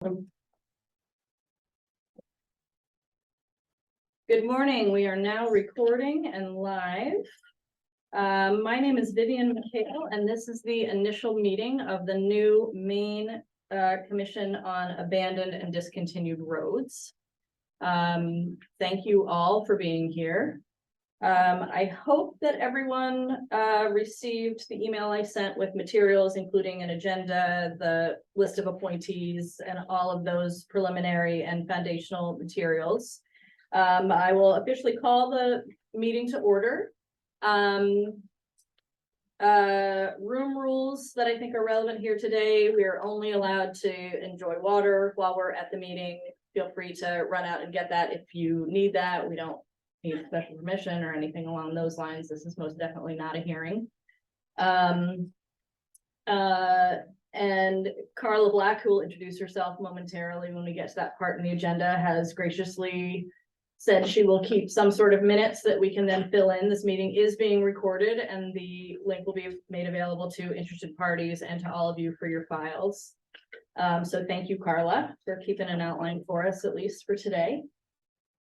Good morning. We are now recording and live. My name is Vivian McHale, and this is the initial meeting of the new Maine Commission on Abandoned and Discontinued Roads. Thank you all for being here. I hope that everyone received the email I sent with materials, including an agenda, the list of appointees, and all of those preliminary and foundational materials. I will officially call the meeting to order. Room rules that I think are relevant here today. We are only allowed to enjoy water while we're at the meeting. Feel free to run out and get that if you need that. We don't need special permission or anything along those lines. This is most definitely not a hearing. And Carla Black, who will introduce herself momentarily when we get to that part in the agenda, has graciously said she will keep some sort of minutes that we can then fill in. This meeting is being recorded and the link will be made available to interested parties and to all of you for your files. So thank you, Carla, for keeping an outline for us, at least for today.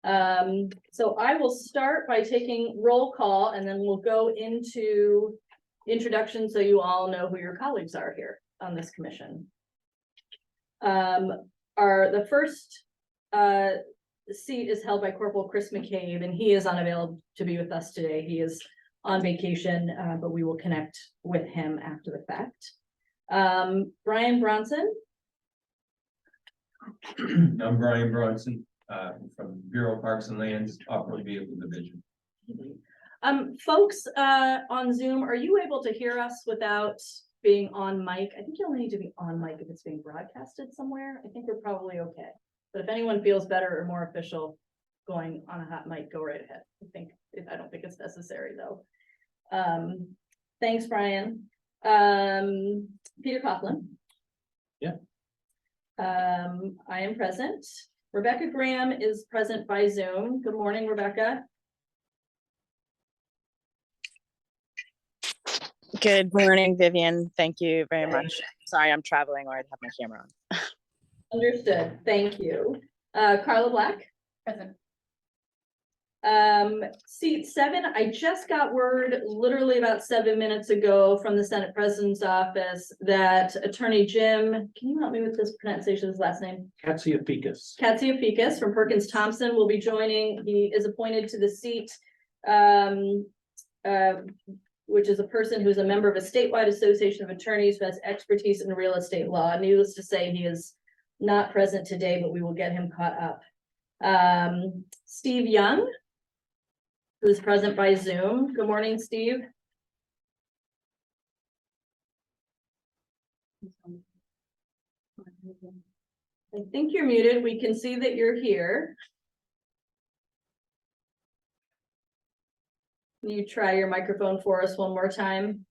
So I will start by taking roll call and then we'll go into introduction so you all know who your colleagues are here on this commission. The first seat is held by Corporal Chris McCabe, and he is unavailable to be with us today. He is on vacation, but we will connect with him after the fact. Brian Bronson. I'm Brian Bronson from Bureau of Parks and Lands, Off-Road Vehicle Division. Folks on Zoom, are you able to hear us without being on mic? I think you only need to be on mic if it's being broadcasted somewhere. I think we're probably okay. But if anyone feels better or more official going on a hot mic, go right ahead. I don't think it's necessary though. Thanks, Brian. Peter Coughlin. Yeah. I am present. Rebecca Graham is present by Zoom. Good morning, Rebecca. Good morning, Vivian. Thank you very much. Sorry, I'm traveling or I'd have my camera on. Understood. Thank you. Carla Black. Present. Seat 7, I just got word literally about 7 minutes ago from the Senate President's office that Attorney Jim, can you help me with this pronunciation of his last name? Katsiafikis from Perkins Thompson will be joining. He is appointed to the seat, which is a person who is a member of a statewide association of attorneys who has expertise in real estate law. Needless to say, he is not present today, but we will get him caught up. Steve Young, who is present by Zoom. Good morning, Steve. I think you're muted. We can see that you're here. Can you try your microphone for us one more time?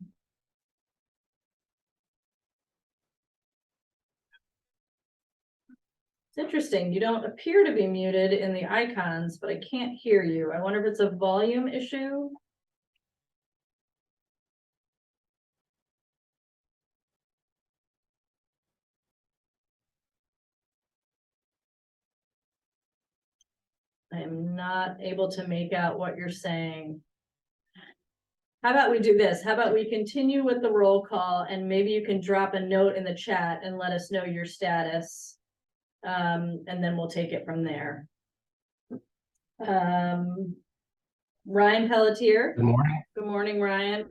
It's interesting. You don't appear to be muted in the icons, but I can't hear you. I wonder if it's a volume issue. I am not able to make out what you're saying. How about we do this? How about we continue with the roll call and maybe you can drop a note in the chat and let us know your status. And then we'll take it from there. Ryan Pelletier. Good morning. Good morning, Ryan.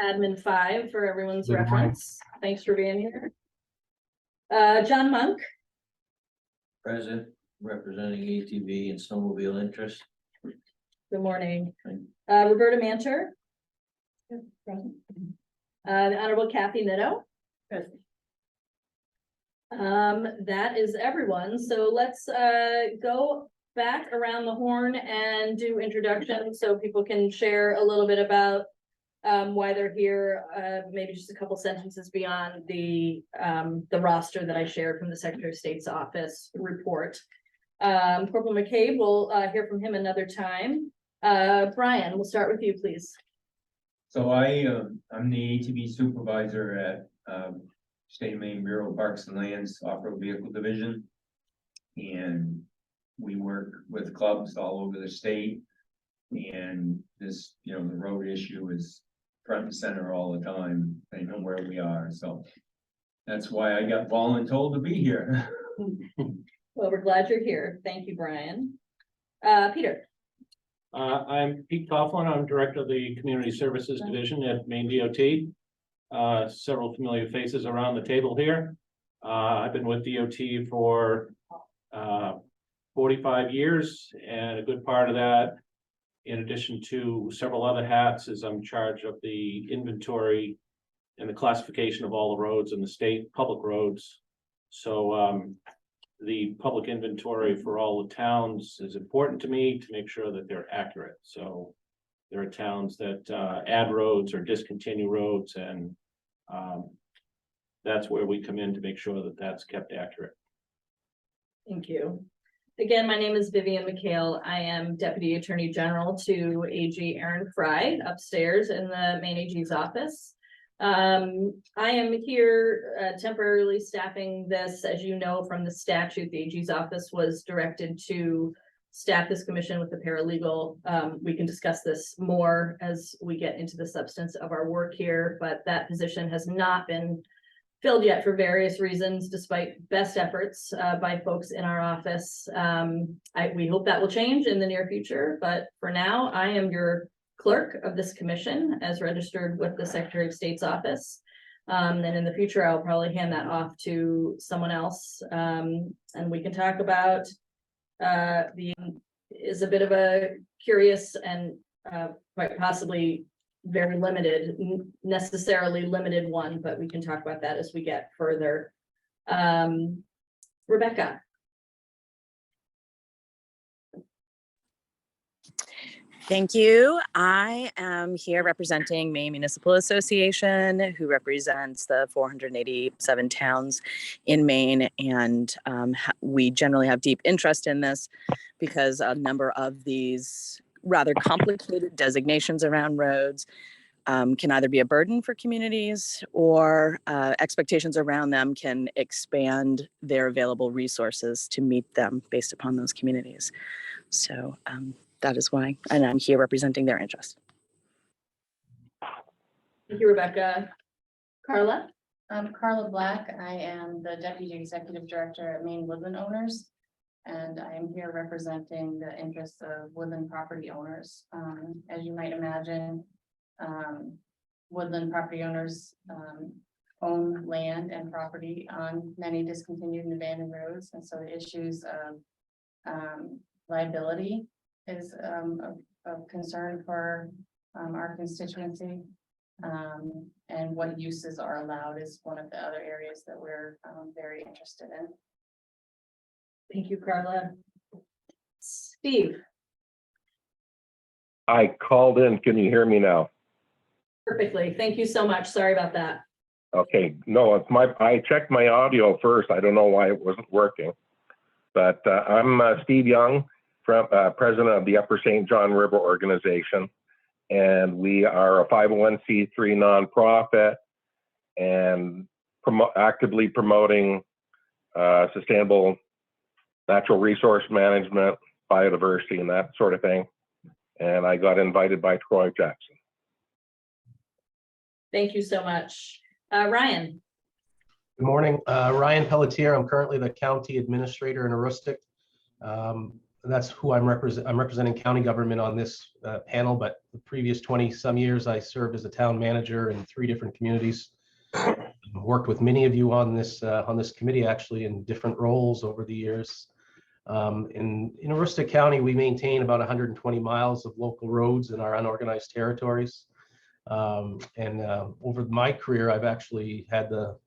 Admin 5 for everyone's reference. Thanks for being here. John Monk. Present, representing ATV and snowmobile interest. Good morning. Roberta Manter. Present. The Honorable Kathy Nitto. Present. That is everyone. So let's go back around the horn and do introductions so people can share a little bit about why they're here. Maybe just a couple sentences beyond the roster that I shared from the Secretary of State's office report. Corporal McCabe, we'll hear from him another time. Brian, we'll start with you, please. So I'm the ATV supervisor at State of Maine Bureau of Parks and Lands Off-Road Vehicle Division. And we work with clubs all over the state. And this, the road issue is front and center all the time. They know where we are, so. That's why I got voluntold to be here. Well, we're glad you're here. Thank you, Brian. Peter. I'm Pete Coughlin. I'm Director of the Community Services Division at Maine DOT. Several familiar faces around the table here. I've been with DOT for 45 years, and a good part of that, in addition to several other hats, is I'm in charge of the inventory and the classification of all the roads in the state, public roads. So the public inventory for all the towns is important to me to make sure that they're accurate. So there are towns that add roads or discontinue roads, and that's where we come in to make sure that that's kept accurate. Thank you. Again, my name is Vivian McHale. I am Deputy Attorney General to AG Aaron Fry upstairs in the Maine AG's office. I am here temporarily staffing this. As you know from the statute, the AG's office was directed to staff this commission with the paralegal. We can discuss this more as we get into the substance of our work here, but that position has not been filled yet for various reasons, despite best efforts by folks in our office. We hope that will change in the near future, but for now, I am your clerk of this commission as registered with the Secretary of State's office. And in the future, I'll probably hand that off to someone else. And we can talk about is a bit of a curious and quite possibly very limited, necessarily limited one, but we can talk about that as we get further. Rebecca. Thank you. I am here representing Maine Municipal Association, who represents the 487 towns in Maine. And we generally have deep interest in this because a number of these rather complicated designations around roads can either be a burden for communities, or expectations around them can expand their available resources to meet them based upon those communities. So that is why, and I'm here representing their interest. Thank you, Rebecca. Carla? I'm Carla Black. I am the Deputy Executive Director at Maine Woodland Owners. And I am here representing the interests of woodland property owners. As you might imagine, woodland property owners own land and property on many discontinued and abandoned roads. And so the issues of liability is of concern for our constituency. And what uses are allowed is one of the other areas that we're very interested in. Thank you, Carla. Steve? I called in. Can you hear me now? Perfectly. Thank you so much. Sorry about that. Okay. No, it's I checked my audio first. I don't know why it wasn't working. But I'm Steve Young, president of the Upper St. John River Organization. And we are a 501c3 nonprofit and actively promoting sustainable natural resource management, biodiversity, and that sort of thing. And I got invited by Troy Jackson. Thank you so much. Ryan? Good morning, Ryan Pelletier. I'm currently the county administrator in Aroostook. That's who I'm representing county government on this panel, but the previous 20 some years I served as a town manager in 3 different communities. Worked with many of you on this committee actually in different roles over the years. In Aroostook County, we maintain about 120 miles of local roads in our unorganized territories. Over my career, I've actually had the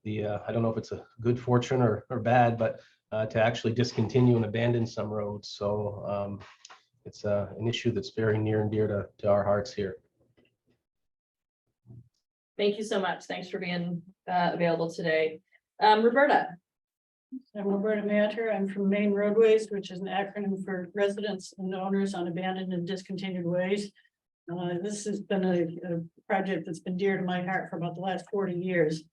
I don't know if it's a good fortune or bad, but to actually discontinue and abandon some roads. So it's an issue that's very near and dear to our hearts here. Thank you so much. Thanks for being available today. Roberta? I'm Roberta Matter. I'm from Maine Roadways, which is an acronym for Residents and Owners on Abandoned and Discontinued Ways. This has been a project that's been dear to my heart for about the last 40 years.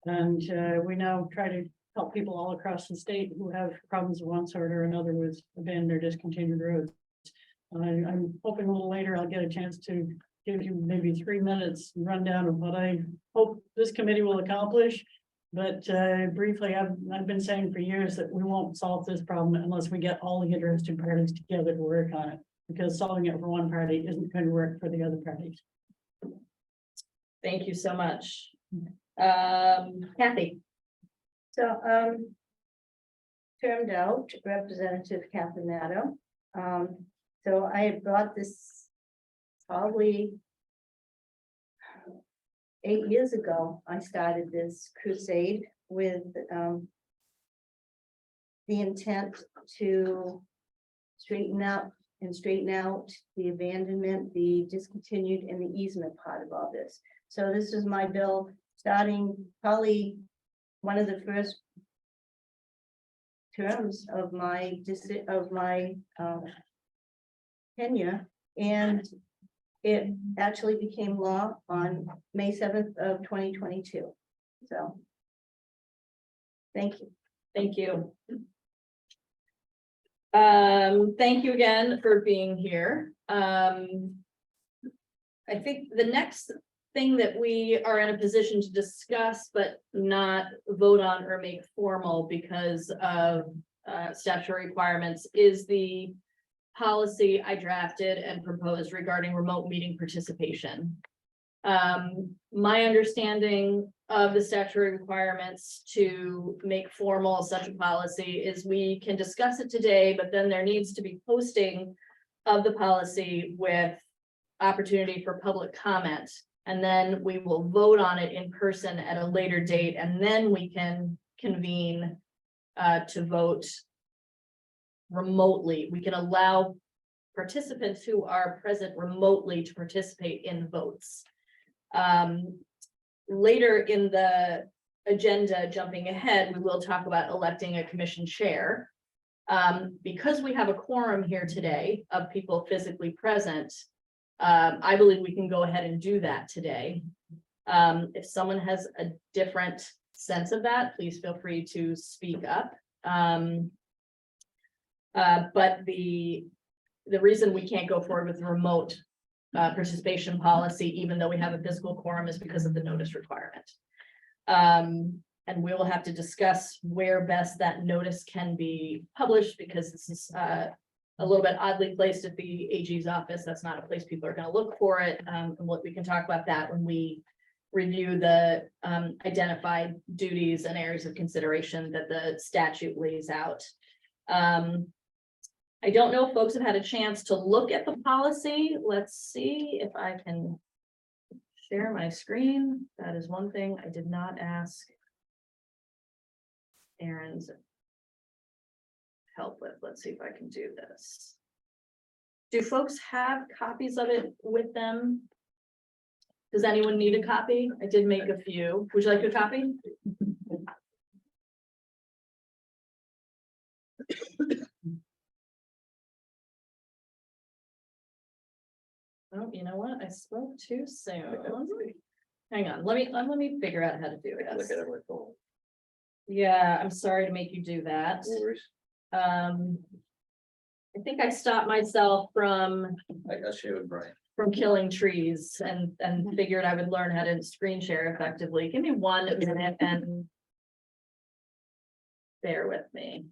And we now try to help people all across the state who have problems of one sort or another with abandoned or discontinued roads. I'm hoping a little later I'll get a chance to give you maybe 3 minutes rundown of what I hope this committee will accomplish. But briefly, I've been saying for years that we won't solve this problem unless we get all the interested parties together to work on it. Because solving it for one party isn't going to work for the other parties. Thank you so much. Kathy. So, termed out Representative Catherine Maddow. So I had brought this probably 8 years ago. I started this crusade with the intent to straighten out the abandonment, the discontinued, and the easement part of all this. So this is my bill, starting probably one of the first terms of my tenure, and it actually became law on May 7th of 2022. So thank you. Thank you. Thank you again for being here. I think the next thing that we are in a position to discuss, but not vote on or make formal because of statutory requirements, is the policy I drafted and proposed regarding remote meeting participation. My understanding of the statutory requirements to make formal such a policy is we can discuss it today, but then there needs to be posting of the policy with opportunity for public comment. And then we will vote on it in person at a later date, and then we can convene to vote remotely. We can allow participants who are present remotely to participate in votes. Later in the agenda, jumping ahead, we will talk about electing a commission chair. Because we have a quorum here today of people physically present, I believe we can go ahead and do that today. If someone has a different sense of that, please feel free to speak up. But the reason we can't go forward with the remote participation policy, even though we have a physical quorum, is because of the notice requirement. And we will have to discuss where best that notice can be published, because this is a little bit oddly placed at the AG's office. That's not a place people are going to look for it. And what we can talk about that when we review the identified duties and areas of consideration that the statute lays out. I don't know if folks have had a chance to look at the policy. Let's see if I can share my screen. That is one thing I did not ask Aaron's help with. Let's see if I can do this. Do folks have copies of it with them? Does anyone need a copy? I did make a few. Would you like a copy? Oh, you know what? I spoke too soon. Hang on, let me figure out how to do this. Yeah, I'm sorry to make you do that. I think I stopped myself from killing trees and figured I would learn how to screen share effectively. Give me 1 minute and bear with me.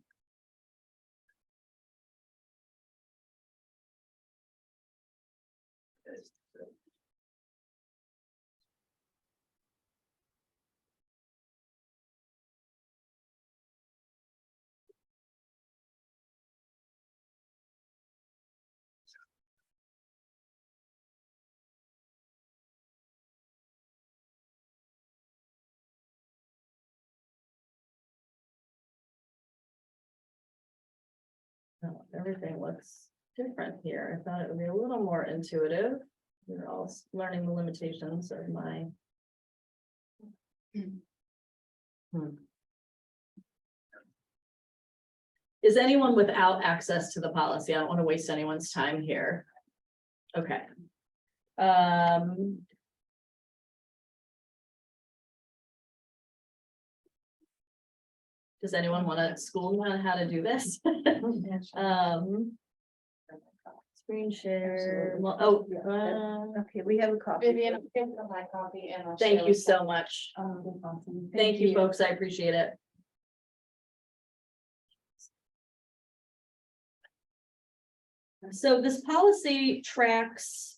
Oh, everything looks different here. I thought it would be a little more intuitive. We're all learning the limitations of my. Is anyone without access to the policy? I don't want to waste anyone's time here. Okay. Does anyone want to school me on how to do this? Screen share, well, Okay, we have a copy. Vivian, I'm gonna get my copy and I'll. thank share you with so much. awesome. Thank you, folks. I appreciate it. So this policy tracks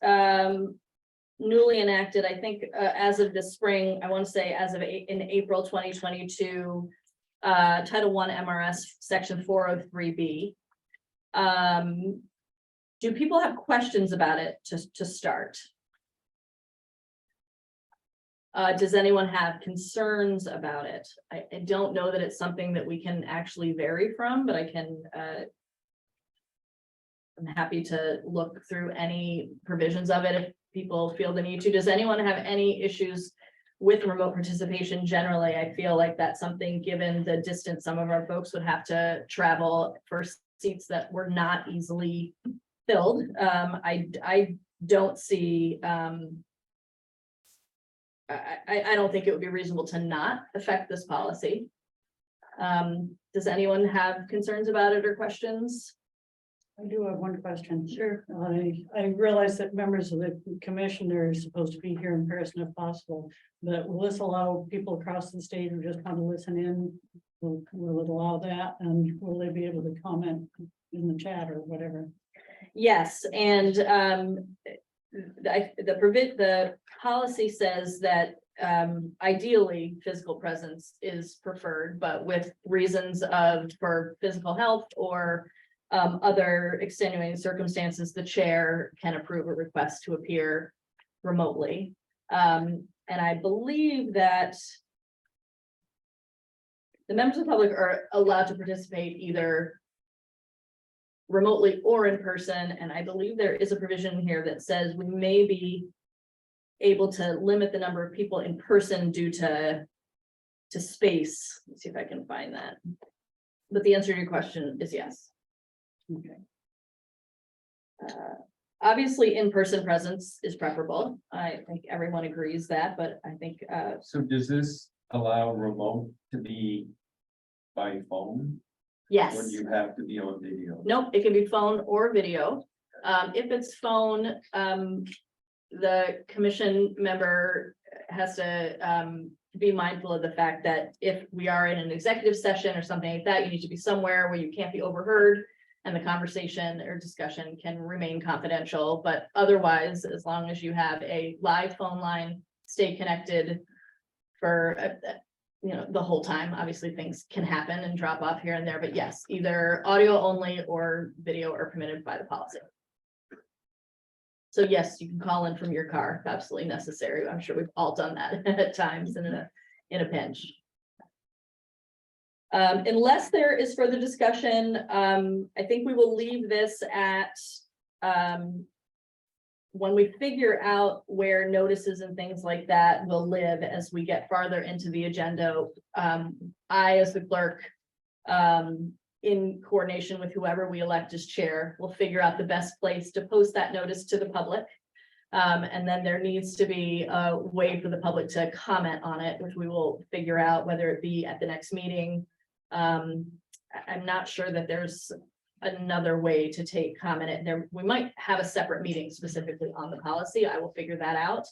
newly enacted, I think, as of this spring, I want to say as of in April 2022, Title I MRS Section 403B. Do people have questions about it to start? Does anyone have concerns about it? I don't know that it's something that we can actually vary from, but I can, I'm happy to look through any provisions of it if people feel the need to. Does anyone have any issues with remote participation generally? I feel like that's something, given the distance some of our folks would have to travel for seats that were not easily filled. I don't see, I don't think it would be reasonable to not affect this policy. Does anyone have concerns about it or questions? I do have one question. Sure. I realize that members of the commission are supposed to be here in person if possible, but will this allow people across the state who just want to listen in? Will it allow that? And will they be able to comment in the chat or whatever? Yes, and the policy says that ideally physical presence is preferred, but with reasons for physical health or other extenuating circumstances, the chair can approve a request to appear remotely. And I believe that the members of the public are allowed to participate either remotely or in person. And I believe there is a provision here that says we may be able to limit the number of people in person due to space. Let's see if I can find that. But the answer to your question is yes. Okay. Obviously, in-person presence is preferable. I think everyone agrees that, but I think, So does this allow remote to be by phone? yes. Or do you have to be on video? Nope, it can be phone or video. If it's phone, the commission member has to be mindful of the fact that if we are in an executive session or something like that, you need to be somewhere where you can't be overheard and the conversation or discussion can remain confidential. But otherwise, as long as you have a live phone line, stay connected for the whole time. Obviously, things can happen and drop off here and there, but yes, either audio only or video are permitted by the policy. So yes, you can call in from your car if absolutely necessary. I'm sure we've all done that at times in a pinch. Unless there is further discussion, I think we will leave this at when we figure out where notices and things like that will live as we get farther into the agenda. I, as the clerk, in coordination with whoever we elect as chair, will figure out the best place to post that notice to the public. And then there needs to be a way for the public to comment on it, which we will figure out, whether it be at the next meeting. I'm not sure that there's another way to take comment there. We might have a separate meeting specifically on the policy. I will figure that out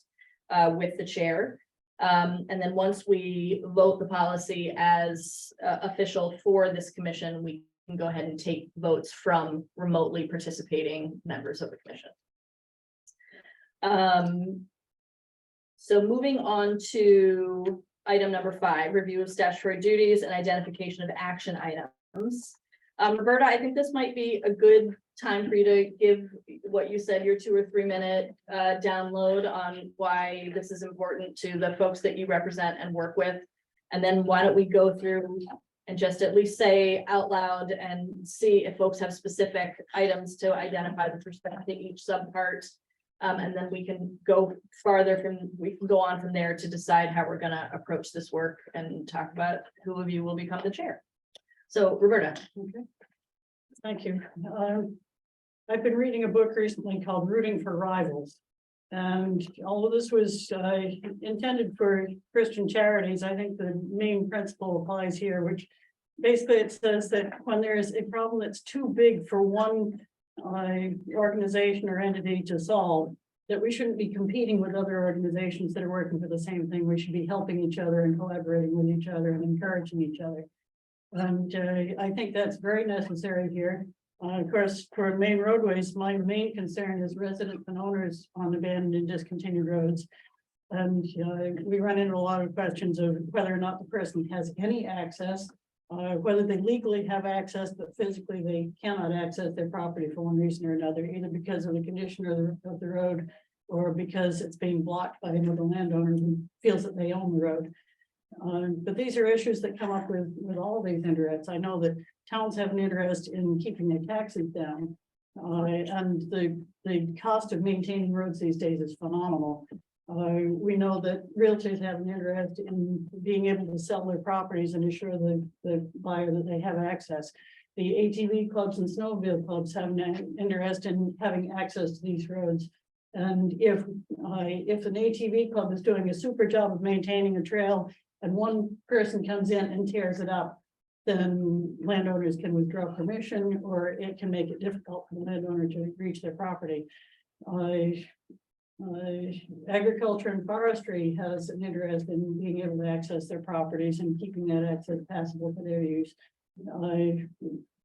with the chair. And then once we vote the policy as official for this commission, we can go ahead and take votes from remotely participating members of the commission. So moving on to item number 5, review of statutory duties and identification of action items. Roberta, I think this might be a good time for you to give what you said, your 2 or 3 minute download on why this is important to the folks that you represent and work with. And then why don't we go through and just at least say out loud and see if folks have specific items to identify with respect to each subpart. And then we can go we can go on from there to decide how we're gonna approach this work and talk about who of you will become the chair. So Roberta. Okay. Thank you. I've been reading a book recently called Rooting for Rivals. And although this was intended for Christian charities, I think the main principle applies here, which basically it says that when there is a problem that's too big for one organization or entity to solve, that we shouldn't be competing with other organizations that are working for the same thing. We should be helping each other and collaborating with each other and encouraging each other. And I think that's very necessary here. Of course, for main roadways, my main concern is residents and owners on abandoned and discontinued roads. And we run into a lot of questions of whether or not the person has any access, whether they legally have access, but physically they cannot access their property for one reason or another, either because of the condition of the road or because it's being blocked by another landowner who feels that they own the road. But these are issues that come up with all these interests. I know that towns have an interest in keeping their taxes down. And the cost of maintaining roads these days is phenomenal. We know that realtors have an interest in being able to sell their properties and assure the buyer that they have access. The ATV clubs and snowmobile clubs have an interest in having access to these roads. And if an ATV club is doing a super job of maintaining a trail and one person comes in and tears it up, then landowners can withdraw permission, or it can make it difficult for the landowner to reach their property. Agriculture and forestry has an interest in being able to access their properties and keeping that access passable for their use.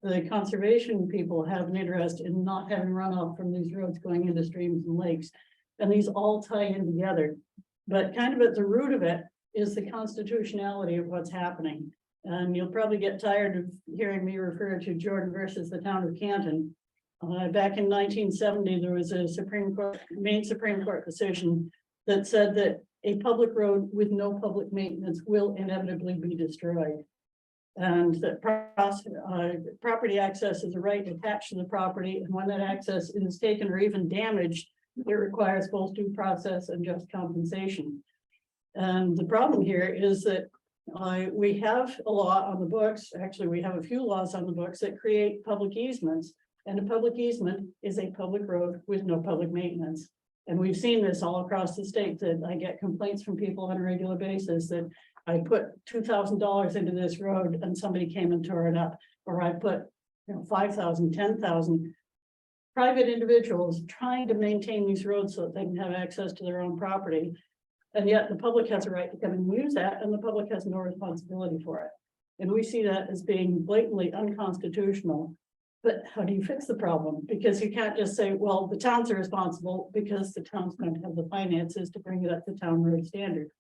The conservation people have an interest in not having runoff from these roads going into streams and lakes. And these all tie in together. But kind of at the root of it is the constitutionality of what's happening. And you'll probably get tired of hearing me refer to Jordan versus the town of Canton. Back in 1970, there was a Maine Supreme Court decision that said that a public road with no public maintenance will inevitably be destroyed. And that property access is a right attached to the property. And when that access is taken or even damaged, it requires both due process and just compensation. And the problem here is that we have a law on the books. Actually, we have a few laws on the books that create public easements. And a public easement is a public road with no public maintenance. And we've seen this all across the state, that I get complaints from people on a regular basis that I put $2,000 into this road and somebody came and tore it up, or I put, $5,000, $10,000. Private individuals trying to maintain these roads so that they can have access to their own property. And yet the public has a right to come and use that, and the public has no responsibility for it. And we see that as being blatantly unconstitutional. But how do you fix the problem? Because you can't just say, well, the towns are responsible, because the town's going to have the finances to bring it up to town road standard.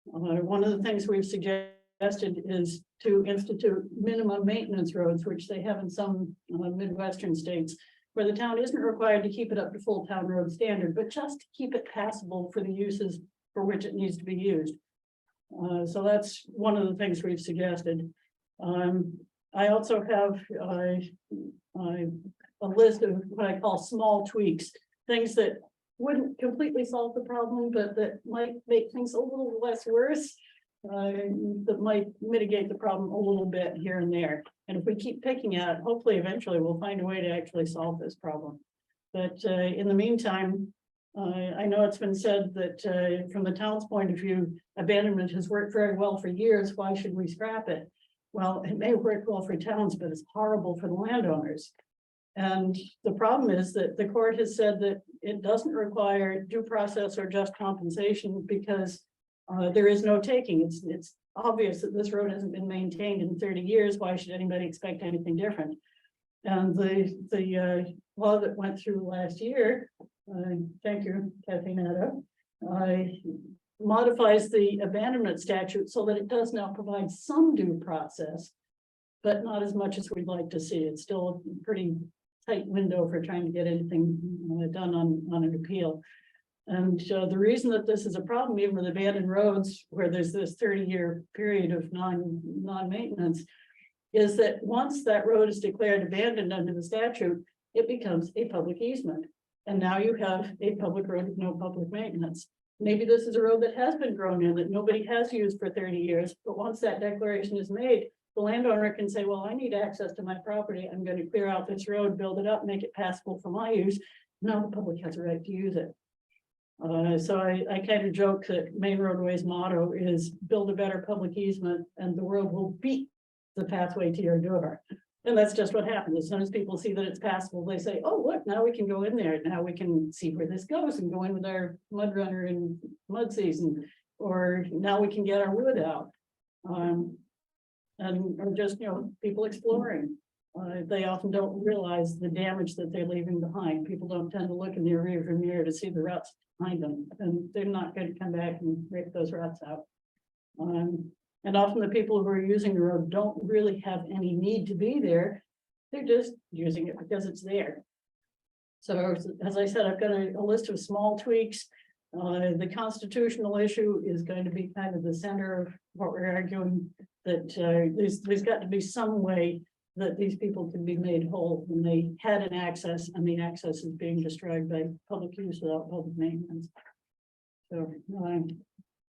One of the things we've suggested is to institute minimum maintenance roads, which they have in some Midwestern states, where the town isn't required to keep it up to full town road standard, but just to keep it passable for the uses for which it needs to be used. So that's one of the things we've suggested. I also have a list of what I call small tweaks, things that wouldn't completely solve the problem, but that might make things a little less worse, that might mitigate the problem a little bit here and there. And if we keep picking at it, hopefully eventually we'll find a way to actually solve this problem. But in the meantime, I know it's been said that from the town's point of view, abandonment has worked very well for years. Why should we scrap it? Well, it may work well for towns, but it's horrible for the landowners. And the problem is that the court has said that it doesn't require due process or just compensation because there is no taking. It's obvious that this road hasn't been maintained in 30 years. Why should anybody expect anything different? And the law that went through last year, thank you, Kathy Nadeau, modifies the abandonment statute so that it does now provide some due process, but not as much as we'd like to see. It's still a pretty tight window for trying to get anything done on an appeal. And the reason that this is a problem, even with abandoned roads, where there's this 30-year period of non-maintenance, is that once that road is declared abandoned under the statute, it becomes a public easement. And now you have a public road with no public maintenance. Maybe this is a road that has been grown in that nobody has used for 30 years, but once that declaration is made, the landowner can say, well, I need access to my property. I'm going to clear out this road, build it up, make it passable for my use. Now the public has a right to use it. So I kind of joke that Maine Roadways motto is build a better public easement and the world will beat the pathway to your door. And that's just what happens. As soon as people see that it's passable, they say, oh, look, now we can go in there. Now we can see where this goes and go in with our mud runner in mud season. Or now we can get our wood out. And or just, people exploring. They often don't realize the damage that they're leaving behind. People don't tend to look in the rearview mirror to see the ruts behind them, and they're not going to come back and rip those ruts out. And often the people who are using the road don't really have any need to be there. They're just using it because it's there. So as I said, I've got a list of small tweaks. The constitutional issue is going to be kind of the center of what we're arguing, that there's got to be some way that these people can be made whole when they had an access and the access is being destroyed by public use without public maintenance. So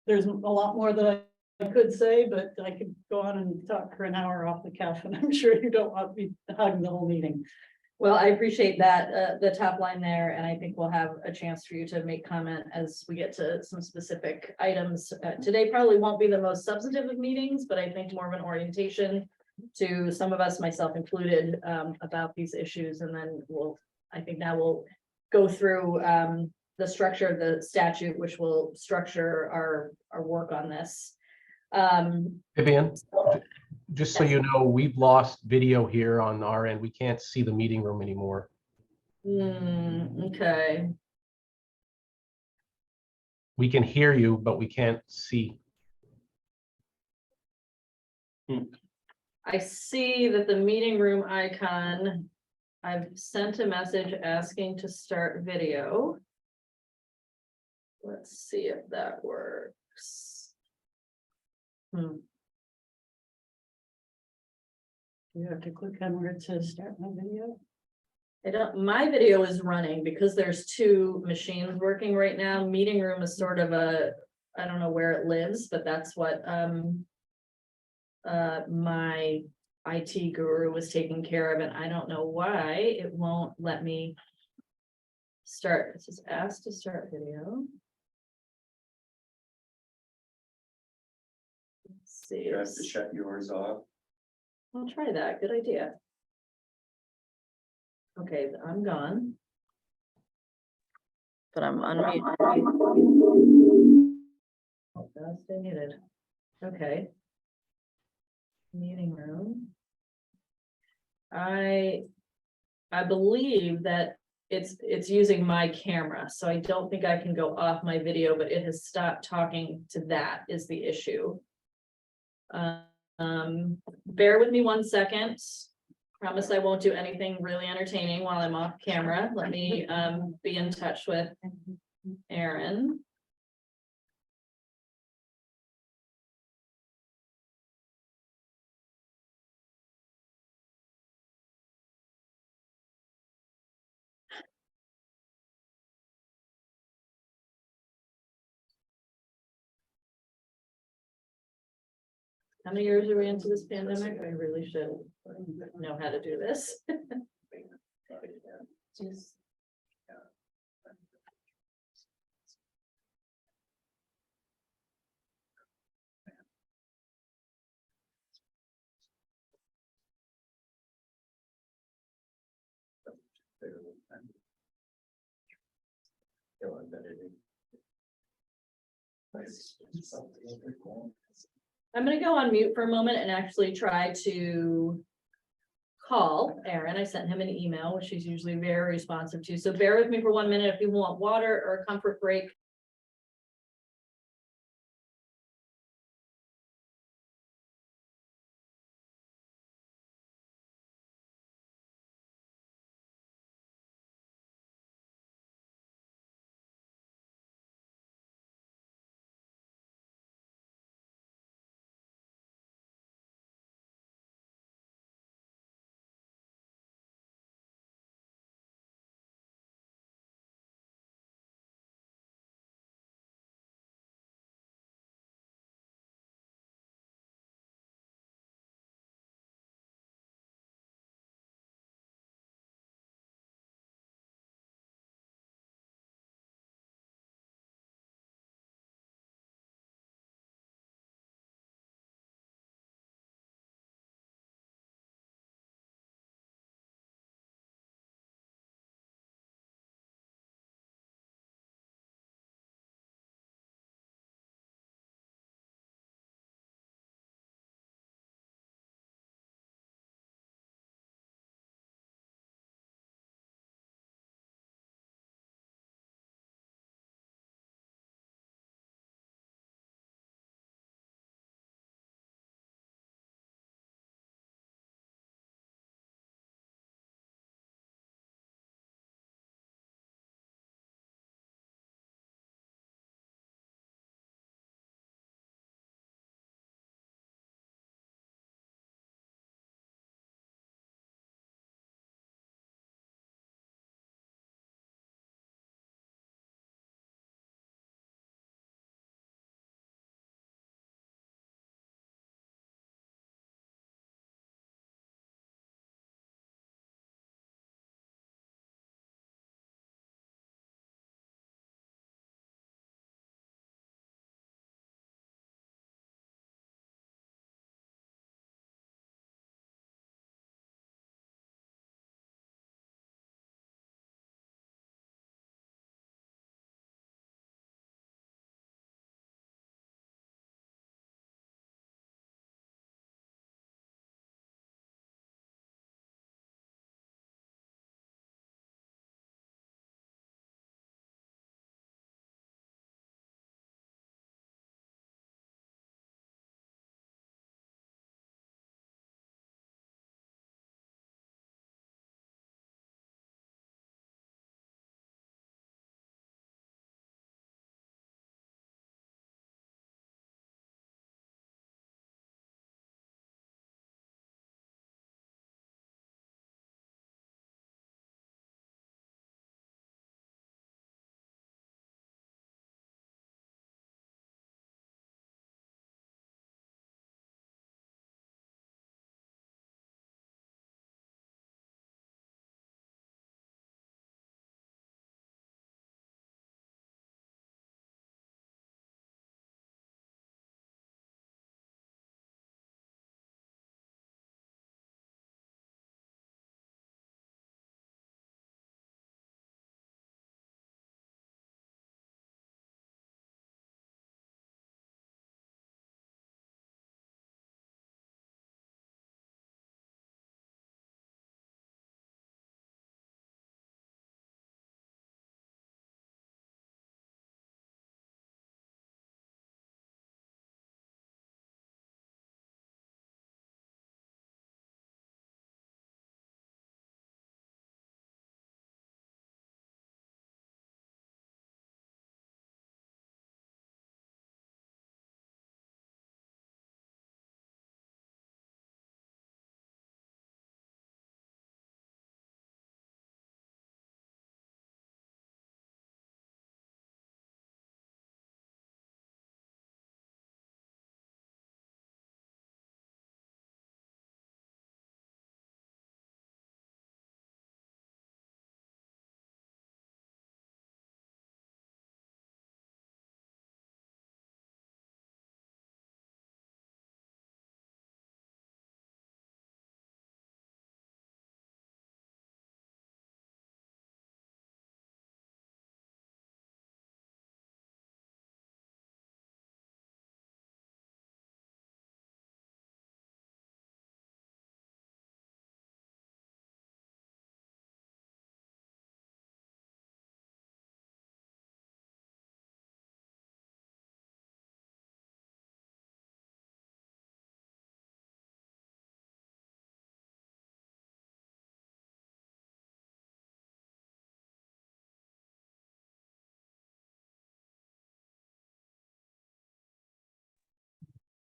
there's a lot more that I could say, but I could go on and talk for an hour off the cuff, and I'm sure you don't want me hugging the whole meeting. Well, I appreciate that, the top line there, and I think we'll have a chance for you to make comment as we get to some specific items. Today probably won't be the most substantive of meetings, but I think more of an orientation to some of us, myself included, about these issues, and then I think now we'll go through the structure of the statute, which will structure our work on this. Vivian, just so you know, we've lost video here on our end. We can't see the meeting room anymore. Okay. We can hear you, but we can't see. I see that the meeting room icon, I've sent a message asking to start video. Let's see if that works. You have to click on where it says start my video. My video is running because there's two machines working right now. Meeting room is sort of I don't know where it lives, but that's what my IT guru was taking care of, and I don't know why it won't let me start. This is asked to start video. Let's see. You have to shut yours off. I'll try that. Good idea. Okay, I'm gone. But I'm unmuted. Oh, that's stay muted. Okay. Meeting room. I believe that it's using my camera, so I don't think I can go off my video, but it has stopped talking to that is the issue. Bear with me 1 second. Promise I won't do anything really entertaining while I'm off camera. Let me be in touch with Aaron. How many years are we into this pandemic? I really should know how to do this. Just. I'm gonna go on mute for a moment and actually try to call Aaron. I sent him an email, which he's usually very responsive to. So bear with me for 1 minute if you want water or a comfort break.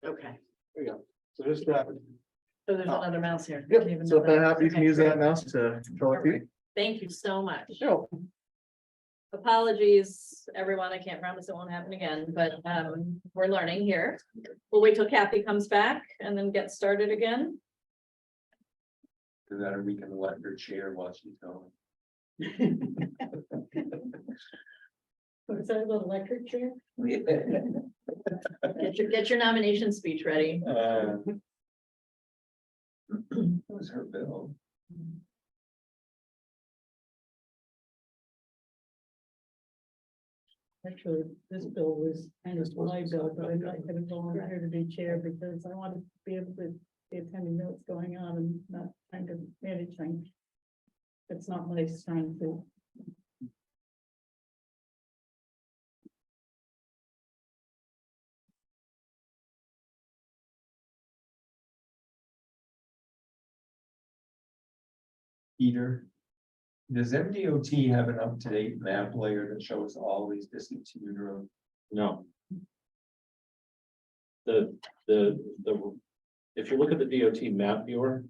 Okay, So just, so there's another mouse here. yep, Didn't even so know if that that. happens, you can Okay, use great. that mouse to control it. Perfect. Thank you so much. Sure. Apologies, everyone. I can't promise it won't happen again, but we're learning here. We'll wait till Kathy comes back and then get started again. Do that, or we can let her chair while she's going. Was that a little electric chair? Get your nomination speech ready. That was her bill. Actually, this bill was kind of my bill, but I couldn't volunteer to be chair because I wanted to be able to be attending to what's going on and not kind of manage things. It's not my strong suit. Peter, does MDOT have an up-to-date map layer that shows all these discontinued roads? No. If you look at the DOT map viewer,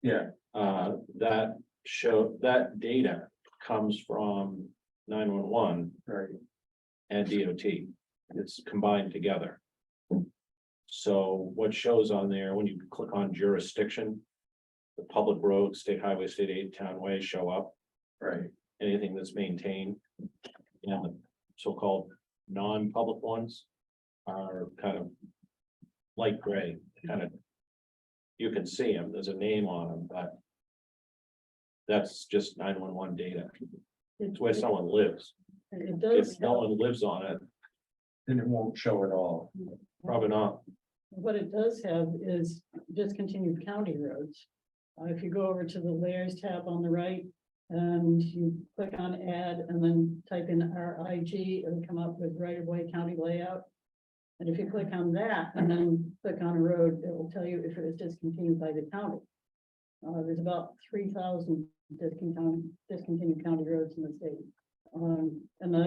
Yeah, that data comes from 911 right. and DOT. It's combined together. So what shows on there, when you click on jurisdiction, the public roads, state highway, state aid, townway show up, Right, anything that's maintained. And the so-called non-public ones are kind of light gray, kind of. You can see them, there's a name on them, but that's just 911 data. It's where someone lives. It does, If no one lives on it, then it won't show it all. probably not. what it does have is discontinued county roads. If you go over to the layers tab on the right, and you click on add and then type in RIG, it'll come up with right of way county layout. And if you click on that and then click on a road, it will tell you if it was discontinued by the county. There's about 3,000 discontinued county roads in the state. And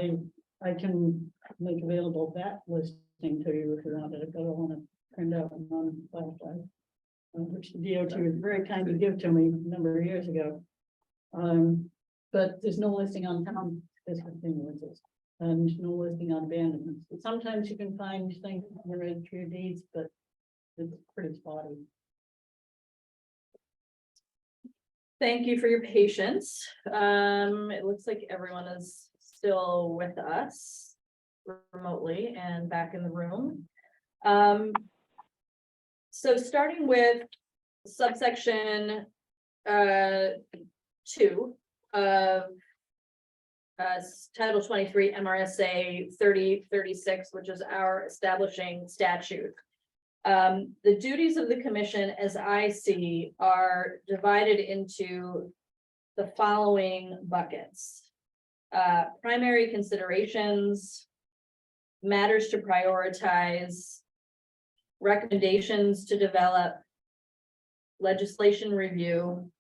I can make available that listing to you if you want it, if you don't want to print out and on flash drive. Which the DOT was very kind to give to me a number of years ago. But there's no listing on town discontinuances and no listing on abandonments. Sometimes you can find things in the registry of deeds, but it's pretty spotty. Thank you for your patience. It looks like everyone is still with us remotely and back in the room. So starting with subsection 2 of Title 23 MRSA 3036, which is our establishing statute. The duties of the commission, as I see, are divided into the following buckets. Primary considerations, matters to prioritize, recommendations to develop, legislation review.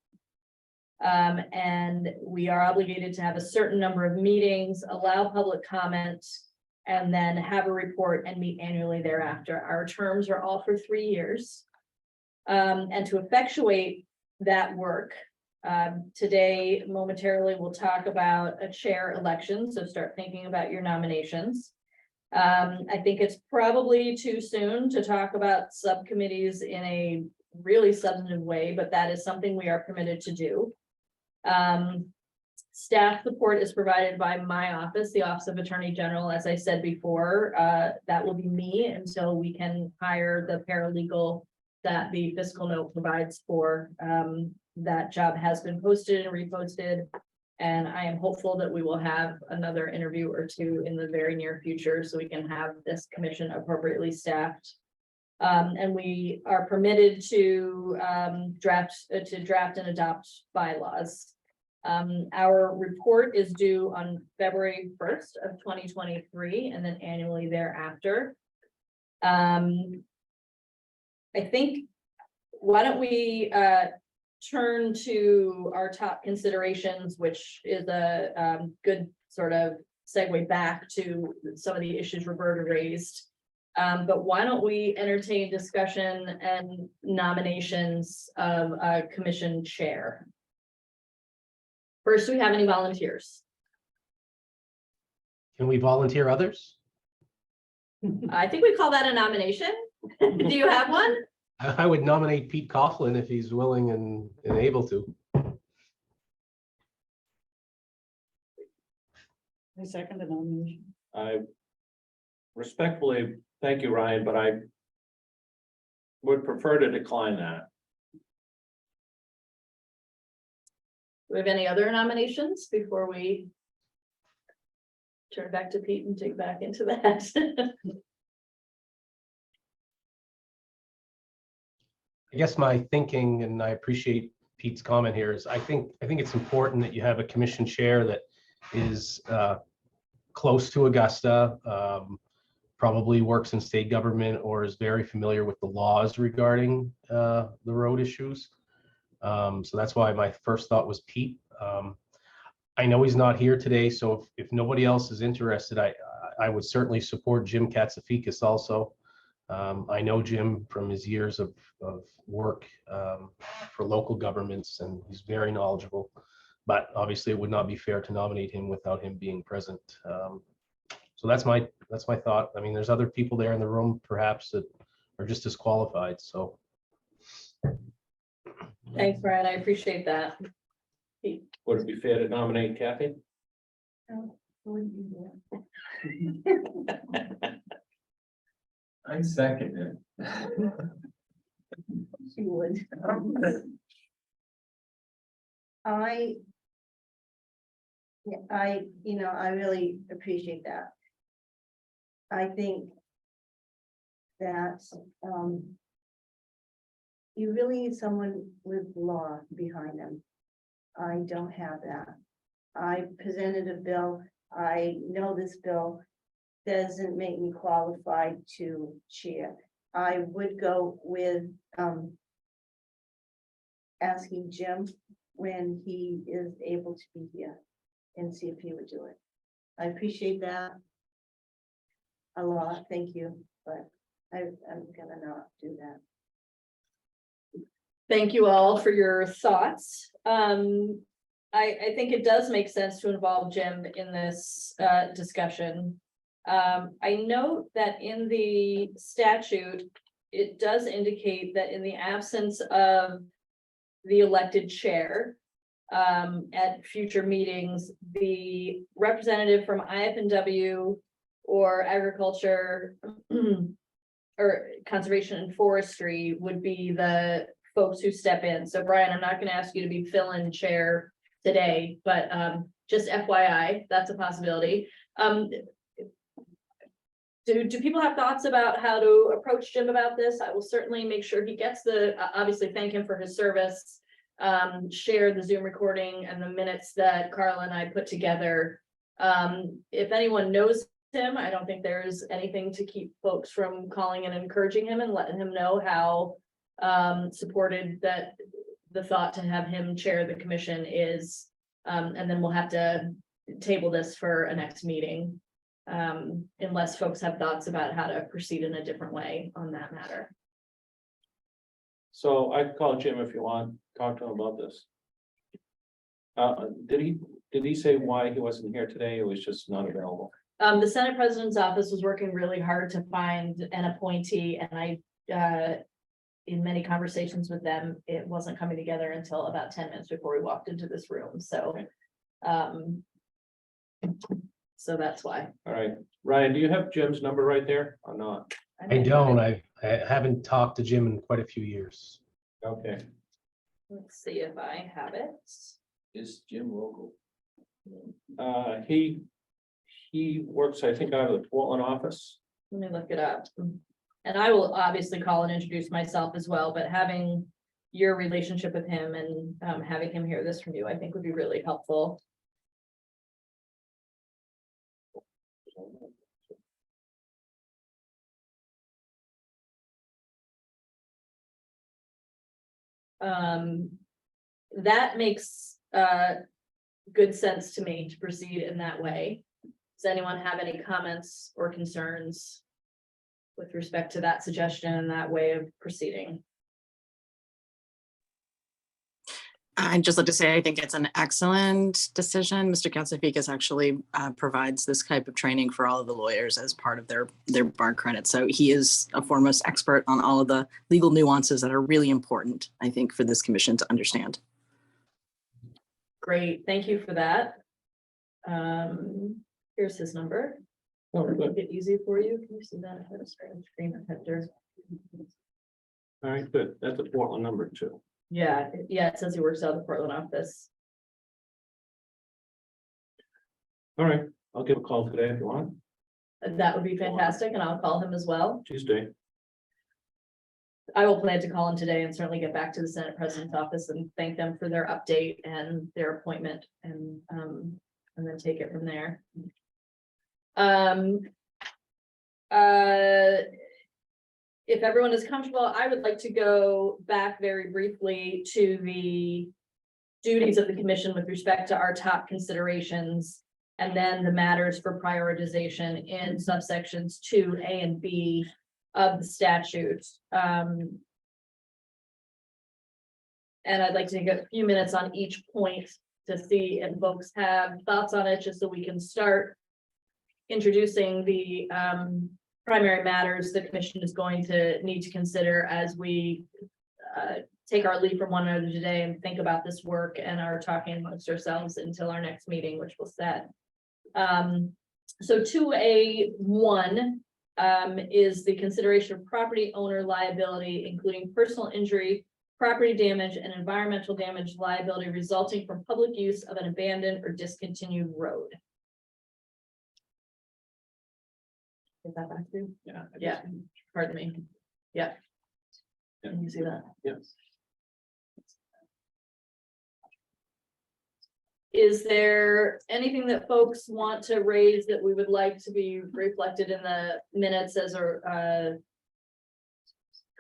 And we are obligated to have a certain number of meetings, allow public comment, and then have a report and meet annually thereafter. Our terms are all for 3 years. And to effectuate that work, today momentarily we'll talk about a chair election, so start thinking about your nominations. I think it's probably too soon to talk about subcommittees in a really substantive way, but that is something we are permitted to do. Staff support is provided by my office, the Office of Attorney General. As I said before, that will be me until we can hire the paralegal that the fiscal note provides for. That job has been posted and reposted, and I am hopeful that we will have another interview or two in the very near future so we can have this commission appropriately staffed. And we are permitted to draft and adopt bylaws. Our report is due on February 1st of 2023 and then annually thereafter. I think, why don't we turn to our top considerations, which is a good sort of segue back to some of the issues Roberta raised. But why don't we entertain discussion and nominations of a commission chair? First, do we have any volunteers? Can we volunteer others? I think we call that a nomination. Do you have one? I would nominate Pete Coughlin if he's willing and able to. I second the nomination. I respectfully thank you, Ryan, but I would prefer to decline that. Do we have any other nominations before we turn back to Pete and dig back into that? I guess my thinking, and I appreciate Pete's comment here, is I think it's important that you have a commission chair that is close to Augusta, probably works in state government or is very familiar with the laws regarding the road issues. So that's why my first thought was Pete. I know he's not here today, so if nobody else is interested, I would certainly support Jim Katsafikis also. I know Jim from his years of work for local governments, and he's very knowledgeable. But obviously, it would not be fair to nominate him without him being present. So that's my thought. I mean, there's other people there in the room, perhaps, that are just as qualified. So Thanks, Brian. I appreciate that. Would it be fair to nominate Kathy? I second it. She would. I really appreciate that. I think that, you really need someone with law behind them. I don't have that. I presented a bill. I know this bill doesn't make me qualified to chair. I would go with, asking Jim when he is able to be here and see if he would do it. I appreciate that a lot, thank you, but I'm gonna not do that. Thank you all for your thoughts. I think it does make sense to involve Jim in this discussion. I note that in the statute, it does indicate that in the absence of the elected chair, at future meetings, the representative from IFNW or agriculture or conservation and forestry would be the folks who step in. So Brian, I'm not going to ask you to be fill-in chair today, but just FYI, that's a possibility. Do people have thoughts about how to approach Jim about this? I will certainly make sure he gets obviously thank him for his service, share the Zoom recording and the minutes that Carla and I put together. If anyone knows him, I don't think there's anything to keep folks from calling and encouraging him and letting him know how supported that the thought to have him chair the commission is. And then we'll have to table this for a next meeting. Unless folks have thoughts about how to proceed in a different way on that matter. So I can call Jim if you want, talk to him about this. Did he say why he wasn't here today? It was just not available. The Senate President's office was working really hard to find an appointee, and I, in many conversations with them, it wasn't coming together until about 10 minutes before we walked into this room. So, so that's why. All right, Ryan, do you have Jim's number right there or not? I don't. I haven't talked to Jim in quite a few years. Okay, Let's see if I have it. Is Jim local? he works, I think, out of the Portland office. Let me look it up. And I will obviously call and introduce myself as well, but having your relationship with him and having him hear this from you, I think would be really helpful. That makes good sense to me to proceed in that way. Does anyone have any comments or concerns with respect to that suggestion and that way of proceeding? I'd just like to say, I think it's an excellent decision. Mr. Katsifikas actually provides this type of training for all of the lawyers as part of their bar credit. So he is a foremost expert on all of the legal nuances that are really important, I think, for this commission to understand. Great, thank you for that. Here's his number. Oh, good. Make it easy for you. Can you see that? Screen Hector. All right, good. That's a Portland number too. Yeah, it says he works out of the Portland office. All right, I'll give a call today if you want, That would be fantastic, and I'll call him as well. Tuesday. I will plan to call him today and certainly get back to the Senate President's office and thank them for their update and their appointment and then take it from there. If everyone is comfortable, I would like to go back very briefly to the duties of the commission with respect to our top considerations and then the matters for prioritization in subsections 2A and B of the statute. And I'd like to take a few minutes on each point to see if folks have thoughts on it, just so we can start introducing the primary matters the commission is going to need to consider as we take our leave from one another today and think about this work and are talking amongst ourselves until our next meeting, which we'll set. So 2A1 is the consideration of property owner liability, including personal injury, property damage, and environmental damage liability resulting from public use of an abandoned or discontinued road. Is that back to you? Yeah. Yeah, pardon me. Yeah. Can you see that? Yes. Is there anything that folks want to raise that we would like to be reflected in the minutes as a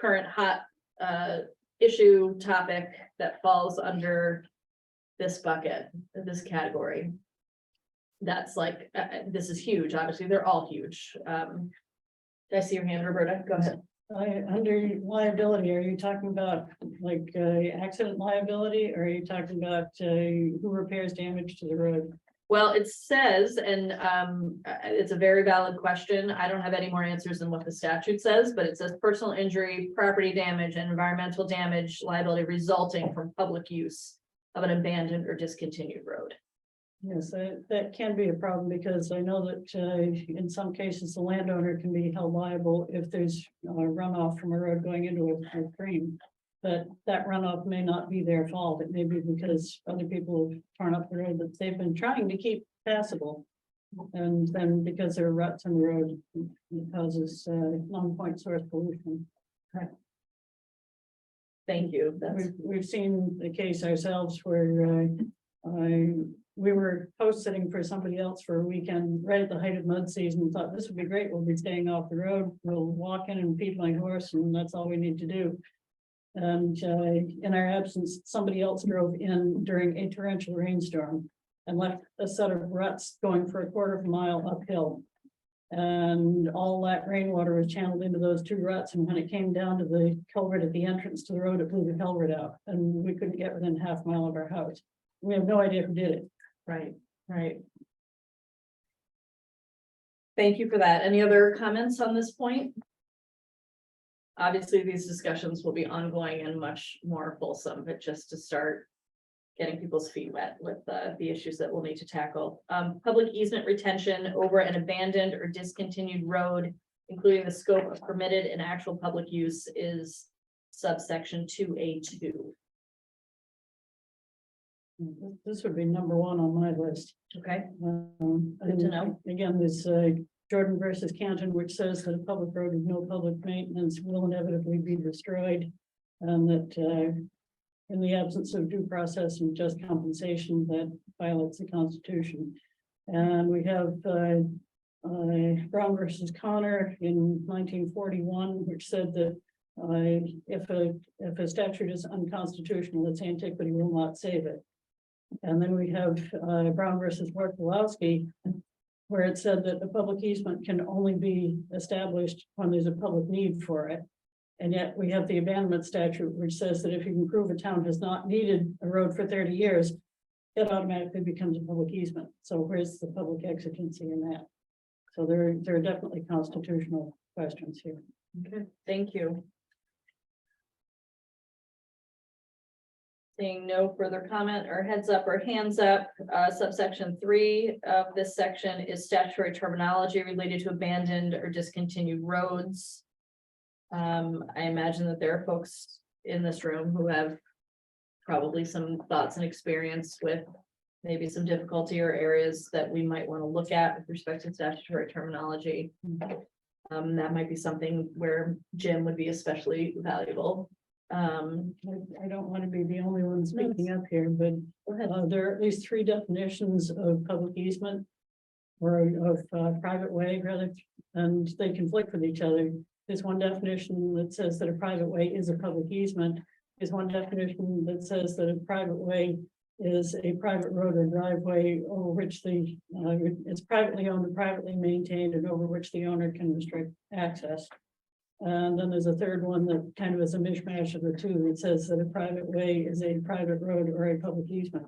current hot issue topic that falls under this bucket, this category? That's like, this is huge, obviously, they're all huge. Did I see your hand, Roberta? Go ahead. Under liability, are you talking about like accident liability, or are you talking about who repairs damage to the road? Well, it says, and it's a very valid question. I don't have any more answers than what the statute says, but it says personal injury, property damage, and environmental damage liability resulting from public use of an abandoned or discontinued road. Yes, that can be a problem, because I know that in some cases, the landowner can be held liable if there's runoff from a road going into a stream. But that runoff may not be their fault. It may be because other people have torn up the road that they've been trying to keep passable. And then because there are ruts in the road, it causes non-point source pollution. Thank you. That's We've seen the case ourselves where we were post sitting for somebody else for a weekend right at the height of mud season, and thought this would be great. We'll be staying off the road. We'll walk in and feed my horse, and that's all we need to do. And in our absence, somebody else drove in during a torrential rainstorm and left a set of ruts going for a quarter of a mile uphill. And all that rainwater was channeled into those two ruts. And when it came down to the culvert at the entrance to the road, it blew the culvert out, and we couldn't get within half a mile of our house. We have no idea who did it. right, right. Thank you for that. Any other comments on this point? Obviously, these discussions will be ongoing and much more fulsome, but just to start getting people's feet wet with the issues that we'll need to tackle. Public easement retention over an abandoned or discontinued road, including the scope of permitted and actual public use, is subsection 2A2. This would be number one on my list. Okay, Good to know. Again, this Jordan versus Canton, which says that a public road with no public maintenance will inevitably be destroyed. And that in the absence of due process and just compensation, that violates the Constitution. And we have Brown versus Connor in 1941, which said that if a statute is unconstitutional, its antiquity will not save it. And then we have Brown versus Warpolowski, where it said that the public easement can only be established when there's a public need for it. And yet we have the abandonment statute, which says that if you can prove a town has not needed a road for 30 years, it automatically becomes a public easement. So where's the public exigency in that? So there are definitely constitutional questions here. Okay, thank you. Seeing no further comment or heads up or hands up, subsection 3 of this section is statutory terminology related to abandoned or discontinued roads. I imagine that there are folks in this room who have probably some thoughts and experience with maybe some difficulty or areas that we might want to look at with respect to statutory terminology. That might be something where Jim would be especially valuable. I don't want to be the only one speaking up here, but Go ahead. there are at least 3 definitions of public easement or of private way rather, and they conflict with each other. There's one definition that says that a private way is a public easement. There's one definition that says that a private way is a private road or driveway over which the it's privately owned and privately maintained and over which the owner can restrict access. And then there's a third one that kind of is a mishmash of the two. It says that a private way is a private road or a public easement.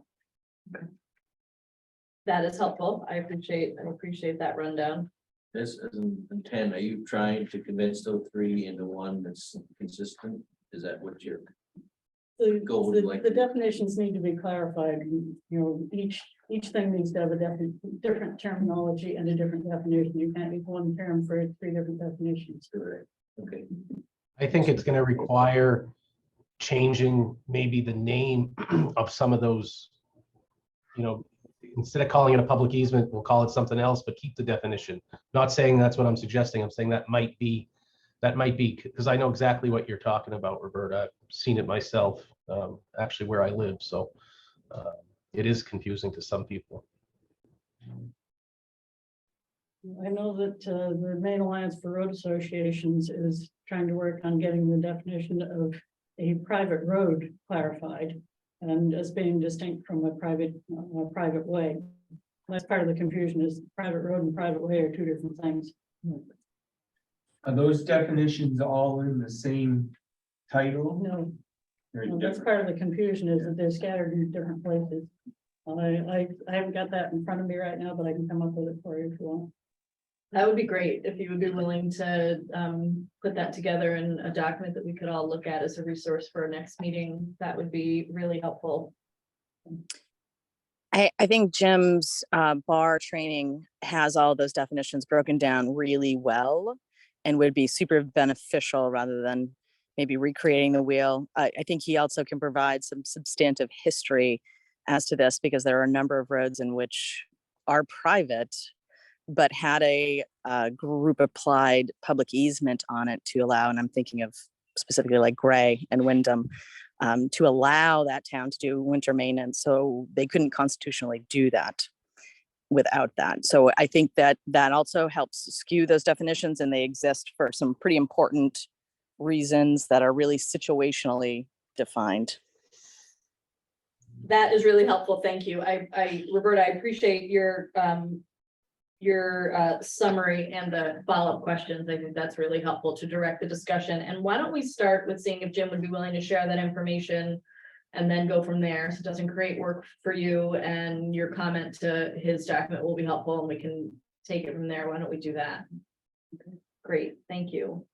That is helpful. I appreciate that rundown. This is an intent. Are you trying to condense those 3 into one that's consistent? Is that what you're? Go with like- The definitions need to be clarified. You know, each thing needs to have a different terminology and a different definition. You can't use one term for 3 different definitions. Correct. Okay. I think it's going to require changing maybe the name of some of those, you know, instead of calling it a public easement, we'll call it something else, but keep the definition. Not saying that's what I'm suggesting. I'm saying that might be, because I know exactly what you're talking about, Roberta. I've seen it myself, actually where I live. So it is confusing to some people. I know that the Maine Alliance for Road Associations is trying to work on getting the definition of a private road clarified and as being distinct from a private way. That's part of the confusion, is private road and private way are 2 different things. Are those definitions all in the same title? No, Or no, that's different? part of the confusion, is that they're scattered in different places. I haven't got that in front of me right now, but I can come up with it for you if you want. That would be great if you would be willing to put that together in a document that we could all look at as a resource for our next meeting. That would be really helpful. I think Jim's bar training has all those definitions broken down really well and would be super beneficial rather than maybe recreating the wheel. I think he also can provide some substantive history as to this, because there are a number of roads in which are private but had a group applied public easement on it to allow, and I'm thinking of specifically like Gray and Wyndham, to allow that town to do winter maintenance. So they couldn't constitutionally do that without that. So I think that that also helps skew those definitions, and they exist for some pretty important reasons that are really situationally defined. That is really helpful. Thank you. Roberta, I appreciate your summary and the follow-up questions. I think that's really helpful to direct the discussion. And why don't we start with seeing if Jim would be willing to share that information and then go from there. So it doesn't create work for you, and your comment to his document will be helpful, and we can take it from there. Why don't we do that? Okay, great, thank you.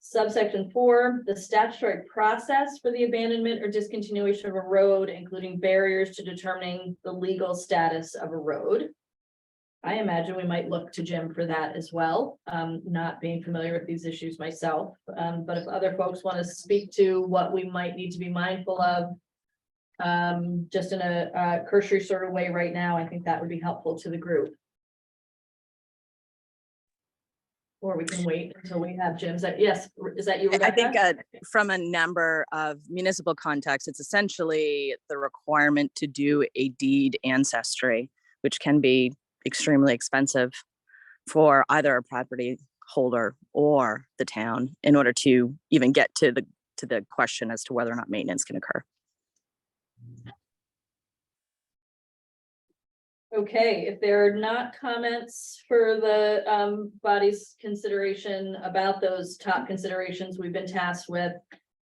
Subsection 4, the statutory process for the abandonment or discontinuation of a road, including barriers to determining the legal status of a road. I imagine we might look to Jim for that as well, not being familiar with these issues myself. But if other folks want to speak to what we might need to be mindful of, just in a cursory sort of way right now, I think that would be helpful to the group. Or we can wait until we have Jim's. Yes, is that you, Rebecca? I think from a number of municipal contexts, it's essentially the requirement to do a deed ancestry, which can be extremely expensive for either a property holder or the town in order to even get to the question as to whether or not maintenance can occur. Okay, if there are not comments for the body's consideration about those top considerations we've been tasked with.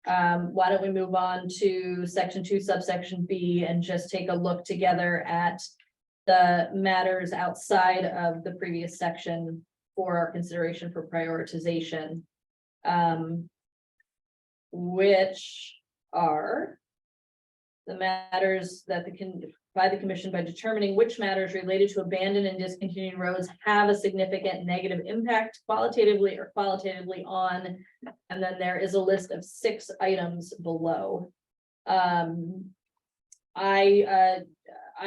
Why don't we move on to section 2, subsection B, and just take a look together at the matters outside of the previous section for our consideration for prioritization. Which are the matters that by the commission by determining which matters related to abandoned and discontinued roads have a significant negative impact qualitatively or qualitatively on, and then there is a list of 6 items below. I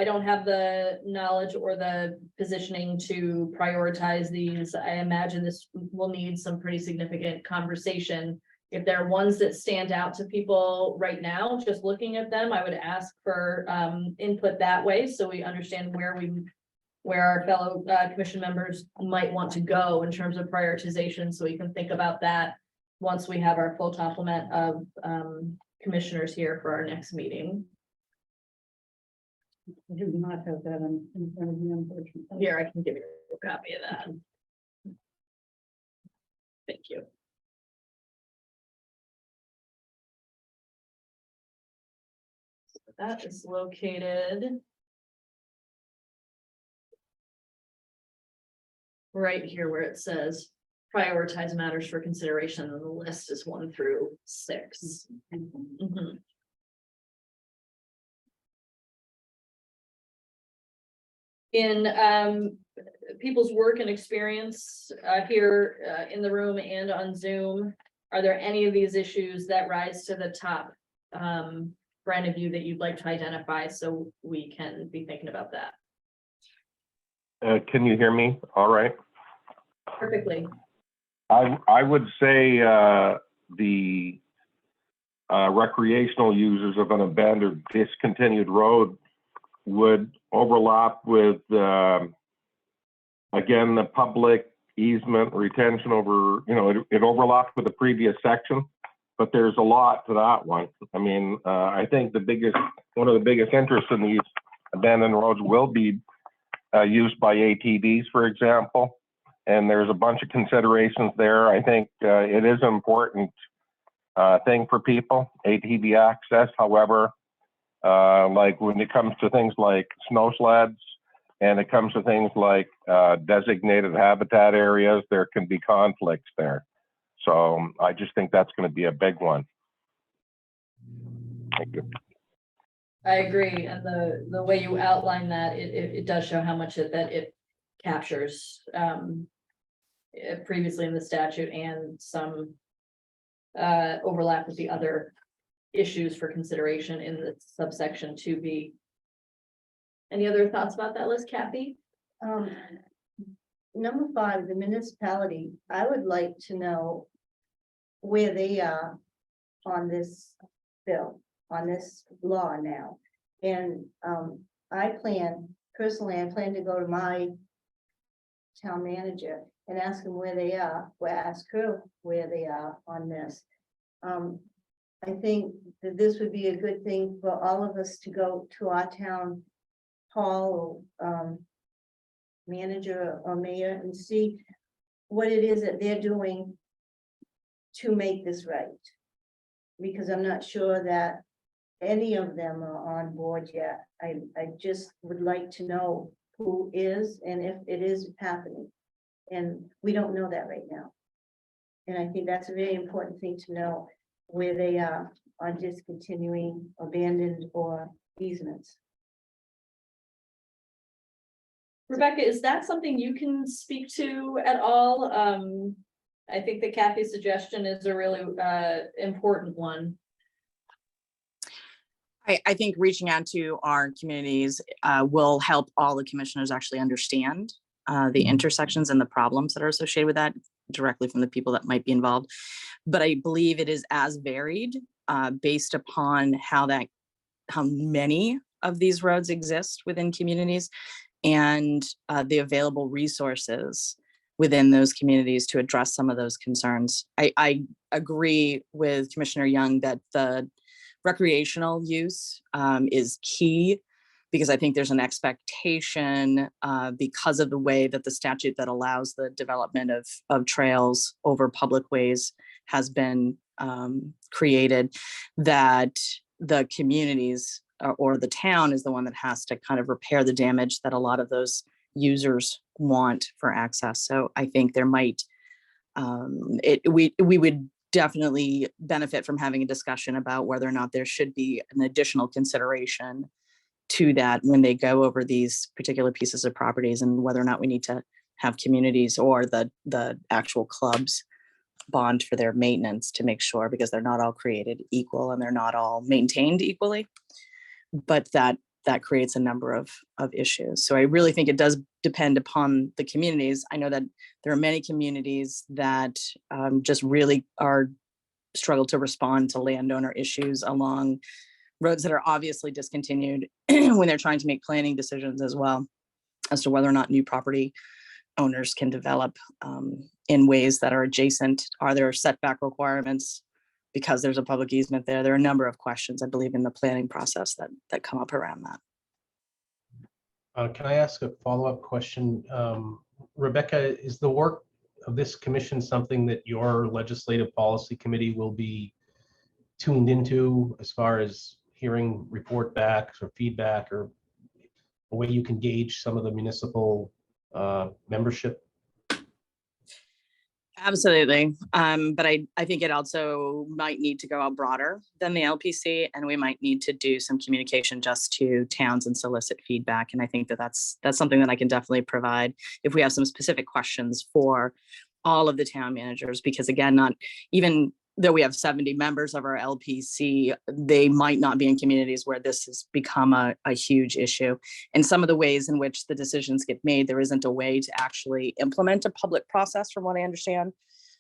don't have the knowledge or the positioning to prioritize these. I imagine this will need some pretty significant conversation. If there are ones that stand out to people right now, just looking at them, I would ask for input that way, so we understand where our fellow commission members might want to go in terms of prioritization, so we can think about that once we have our full complement of commissioners here for our next meeting. I do not have that in front of me, unfortunately. Here, I can give you a copy of that. Thank you. That is located right here where it says prioritize matters for consideration, and the list is 1 through 6. Mhm. In people's work and experience here in the room and on Zoom, are there any of these issues that rise to the top for any of you that you'd like to identify, so we can be thinking about that? Can you hear me? All right. Perfectly. I would say the recreational users of an abandoned, discontinued road would overlap with, again, the public easement retention over, it overlapped with the previous section, but there's a lot to that one. I mean, I think one of the biggest interests in these abandoned roads will be used by ATVs, for example. And there's a bunch of considerations there. I think it is an important thing for people, ATV access. However, like when it comes to things like snow sleds and it comes to things like designated habitat areas, there can be conflicts there. So I just think that's going to be a big one. Thank you. I agree, and the way you outline that, it does show how much that it captures previously in the statute, and some overlap with the other issues for consideration in the subsection 2B. Any other thoughts about that list, Kathy? Number 5, the municipality, I would like to know where they are on this bill, on this law now. And I plan to go to my town manager and ask them where they are, or ask her where they are on this. I think that this would be a good thing for all of us to go to our town hall, manager or mayor, and see what it is that they're doing to make this right. Because I'm not sure that any of them are on board yet. I just would like to know who is and if it is happening. And we don't know that right now. And I think that's a very important thing to know, where they are on discontinuing, abandoned, or easements. Rebecca, is that something you can speak to at all? I think that Kathy's suggestion is a really important one. I think reaching out to our communities will help all the commissioners actually understand the intersections and the problems that are associated with that directly from the people that might be involved. But I believe it is as varied based upon how many of these roads exist within communities and the available resources within those communities to address some of those concerns. I agree with Commissioner Young that the recreational use is key because I think there's an expectation because of the way that the statute that allows the development of trails over public ways has been created, that the communities or the town is the one that has to kind of repair the damage that a lot of those users want for access. So I think there might, we would definitely benefit from having a discussion about whether or not there should be an additional consideration to that when they go over these particular pieces of properties, and whether or not we need to have communities or the actual clubs bond for their maintenance to make sure, because they're not all created equal and they're not all maintained equally. But that creates a number of issues. So I really think it does depend upon the communities. I know that there are many communities that just really struggle to respond to landowner issues along roads that are obviously discontinued when they're trying to make planning decisions as well as to whether or not new property owners can develop in ways that are adjacent. Are there setback requirements because there's a public easement there? There are a number of questions, I believe, in the planning process that come up around that. Can I ask a follow-up question? Rebecca, is the work of this commission something that your legislative policy committee will be tuned into as far as hearing report backs or feedback, or a way you can gauge some of the municipal membership? Absolutely. But I think it also might need to go out broader than the LPC, and we might need to do some communication just to towns and solicit feedback. And I think that's something that I can definitely provide if we have some specific questions for all of the town managers, because again, not even though we have 70 members of our LPC, they might not be in communities where this has become a huge issue. And some of the ways in which the decisions get made, there isn't a way to actually implement a public process, from what I understand.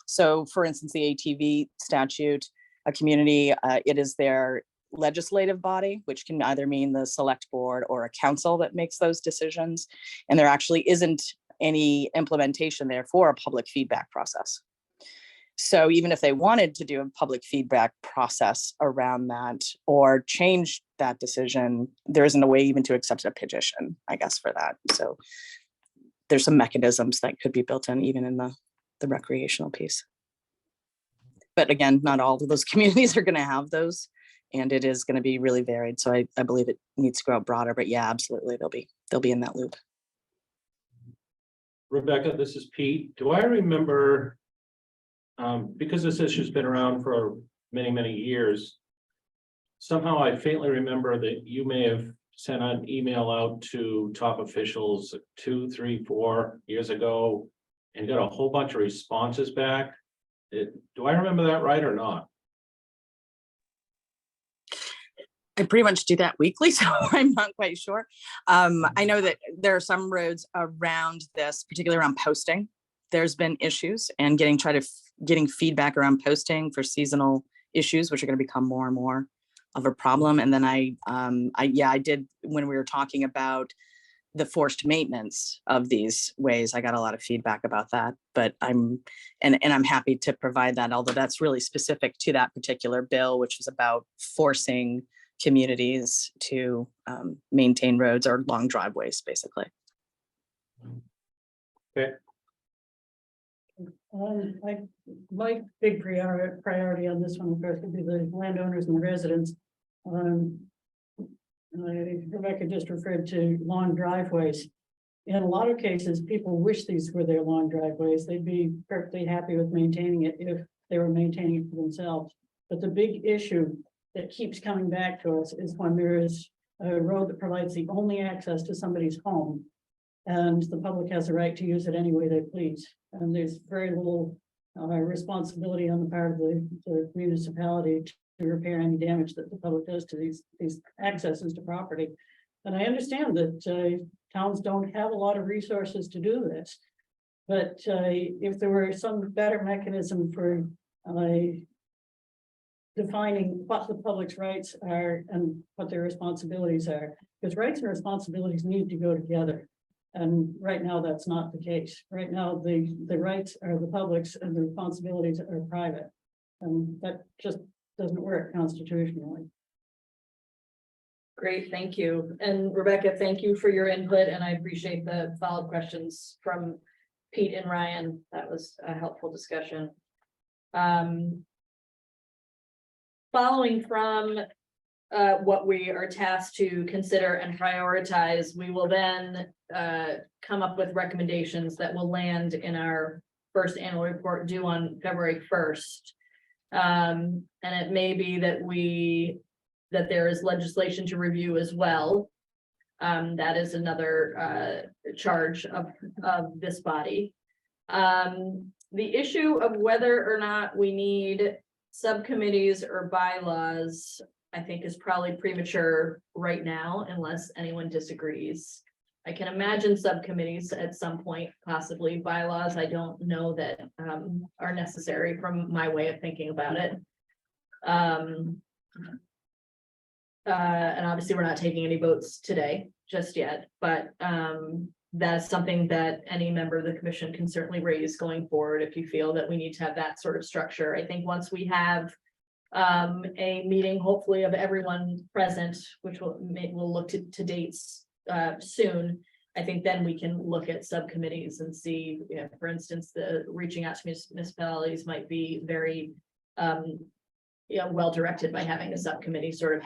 So for instance, the ATV statute, a community, it is their legislative body, which can either mean the select board or a council that makes those decisions. And there actually isn't any implementation there for a public feedback process. So even if they wanted to do a public feedback process around that or change that decision, there isn't a way even to accept a petition, I guess, for that. So there's some mechanisms that could be built in even in the recreational piece. But again, not all of those communities are going to have those, and it is going to be really varied. So I believe it needs to go out broader, but yeah, absolutely. They'll be in that loop. Rebecca, this is Pete. Do I remember, because this issue's been around for many, many years, somehow I faintly remember that you may have sent an email out to top officials 2, 3, 4 years ago and got a whole bunch of responses back. Do I remember that right or not? I pretty much do that weekly, so I'm not quite sure. I know that there are some roads around this, particularly around posting. There's been issues and getting feedback around posting for seasonal issues, which are going to become more and more of a problem. And then I did, when we were talking about the forced maintenance of these ways, I got a lot of feedback about that. But I'm happy to provide that, although that's really specific to that particular bill, which is about forcing communities to maintain roads or long driveways, basically. Okay. My big priority on this one, of course, would be the landowners and the residents. Rebecca just referred to long driveways. In a lot of cases, people wish these were their long driveways. They'd be perfectly happy with maintaining it if they were maintaining it for themselves. But the big issue that keeps coming back to us is when there is a road that provides the only access to somebody's home, and the public has the right to use it any way they please. And there's very little responsibility on the part of the municipality to repair any damage that the public does to these accesses to property. And I understand that towns don't have a lot of resources to do this, but if there were some better mechanism for defining what the public's rights are and what their responsibilities are, because rights and responsibilities need to go together. And right now, that's not the case. Right now, the rights are the public's and the responsibilities are private. And that just doesn't work constitutionally. Great, thank you. And Rebecca, thank you for your input, and I appreciate the follow-up questions from Pete and Ryan. That was a helpful discussion. Following from what we are tasked to consider and prioritize, we will then come up with recommendations that will land in our first annual report due on February 1st. And it may be that there is legislation to review as well. That is another charge of this body. The issue of whether or not we need subcommittees or bylaws, I think, is probably premature right now, unless anyone disagrees. I can imagine subcommittees at some point, possibly bylaws. I don't know that are necessary from my way of thinking about it. And obviously, we're not taking any votes today just yet, but that's something that any member of the commission can certainly raise going forward if you feel that we need to have that sort of structure. I think once we have a meeting, hopefully of everyone present, which we'll look to dates soon. I think then we can look at subcommittees and see, you know, for instance, the reaching out to municipalities might be very well directed by having a subcommittee sort of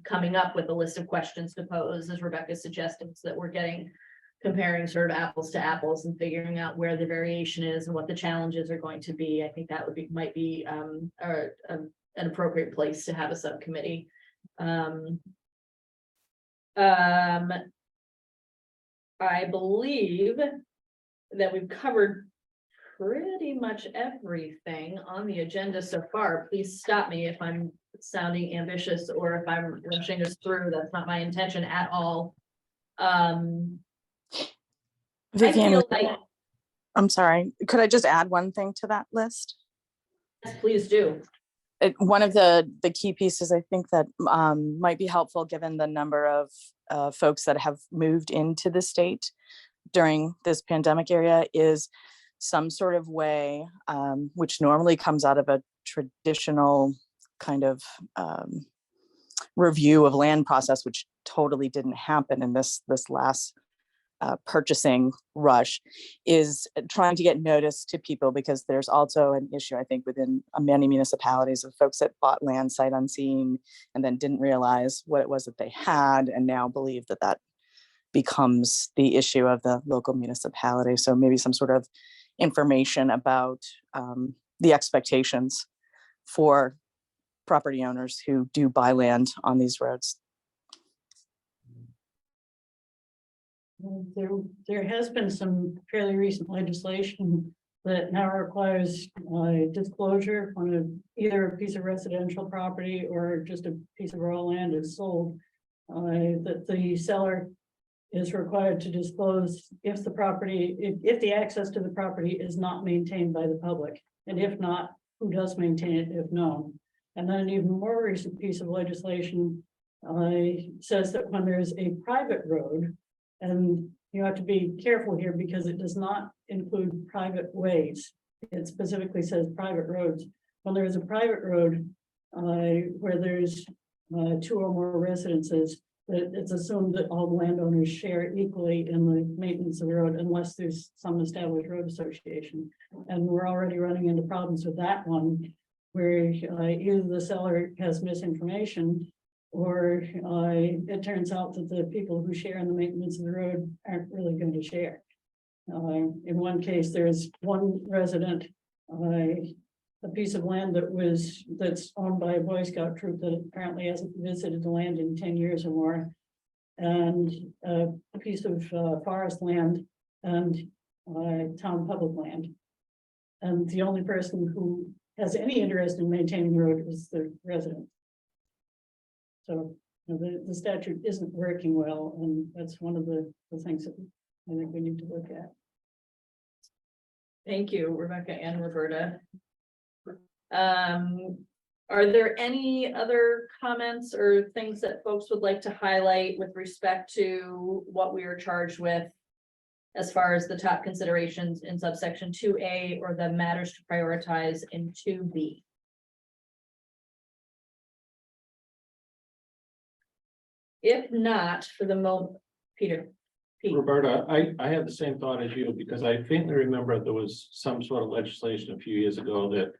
coming up with a list of questions to pose, as Rebecca suggested, so that we're comparing sort of apples to apples and figuring out where the variation is and what the challenges are going to be. I think that might be an appropriate place to have a subcommittee. I believe that we've covered pretty much everything on the agenda so far. Please stop me if I'm sounding ambitious or if I'm rushing us through. That's not my intention at all. Vivian, like, I'm sorry. Could I just add one thing to that list? yes, please do. One of the key pieces I think that might be helpful, given the number of folks that have moved into the state during this pandemic area, is some sort of way, which normally comes out of a traditional kind of review of land process, which totally didn't happen in this last purchasing rush, is trying to get notice to people, because there's also an issue, I think, within many municipalities of folks that bought land sight unseen and then didn't realize what it was that they had, and now believe that that becomes the issue of the local municipality. So maybe some sort of information about the expectations for property owners who do buy land on these roads. There has been some fairly recent legislation that now requires disclosure on either a piece of residential property or just a piece of raw land is sold, that the seller is required to disclose if the access to the property is not maintained by the public, and if not, who does maintain it if known. And then an even more recent piece of legislation says that when there's a private road, and you have to be careful here because it does not include private ways. It specifically says private roads. When there is a private road where there's 2 or more residences, it's assumed that all landowners share equally in the maintenance of the road unless there's some established road association. And we're already running into problems with that one, where either the seller has misinformation, or it turns out that the people who share in the maintenance of the road aren't really going to share. In one case, there's one resident, a piece of land that's owned by a Boy Scout troop that apparently hasn't visited the land in 10 years or more, and a piece of forest land and town public land. And the only person who has any interest in maintaining the road is the resident. So the statute isn't working well, and that's one of the things that I think we need to look at. Thank you, Rebecca and Roberta. Are there any other comments or things that folks would like to highlight with respect to what we are charged with as far as the top considerations in subsection 2A, or the matters to prioritize in 2B? If not, for the moment, Peter. Pete. Roberta, I had the same thought as you, because I faintly remember there was some sort of legislation a few years ago that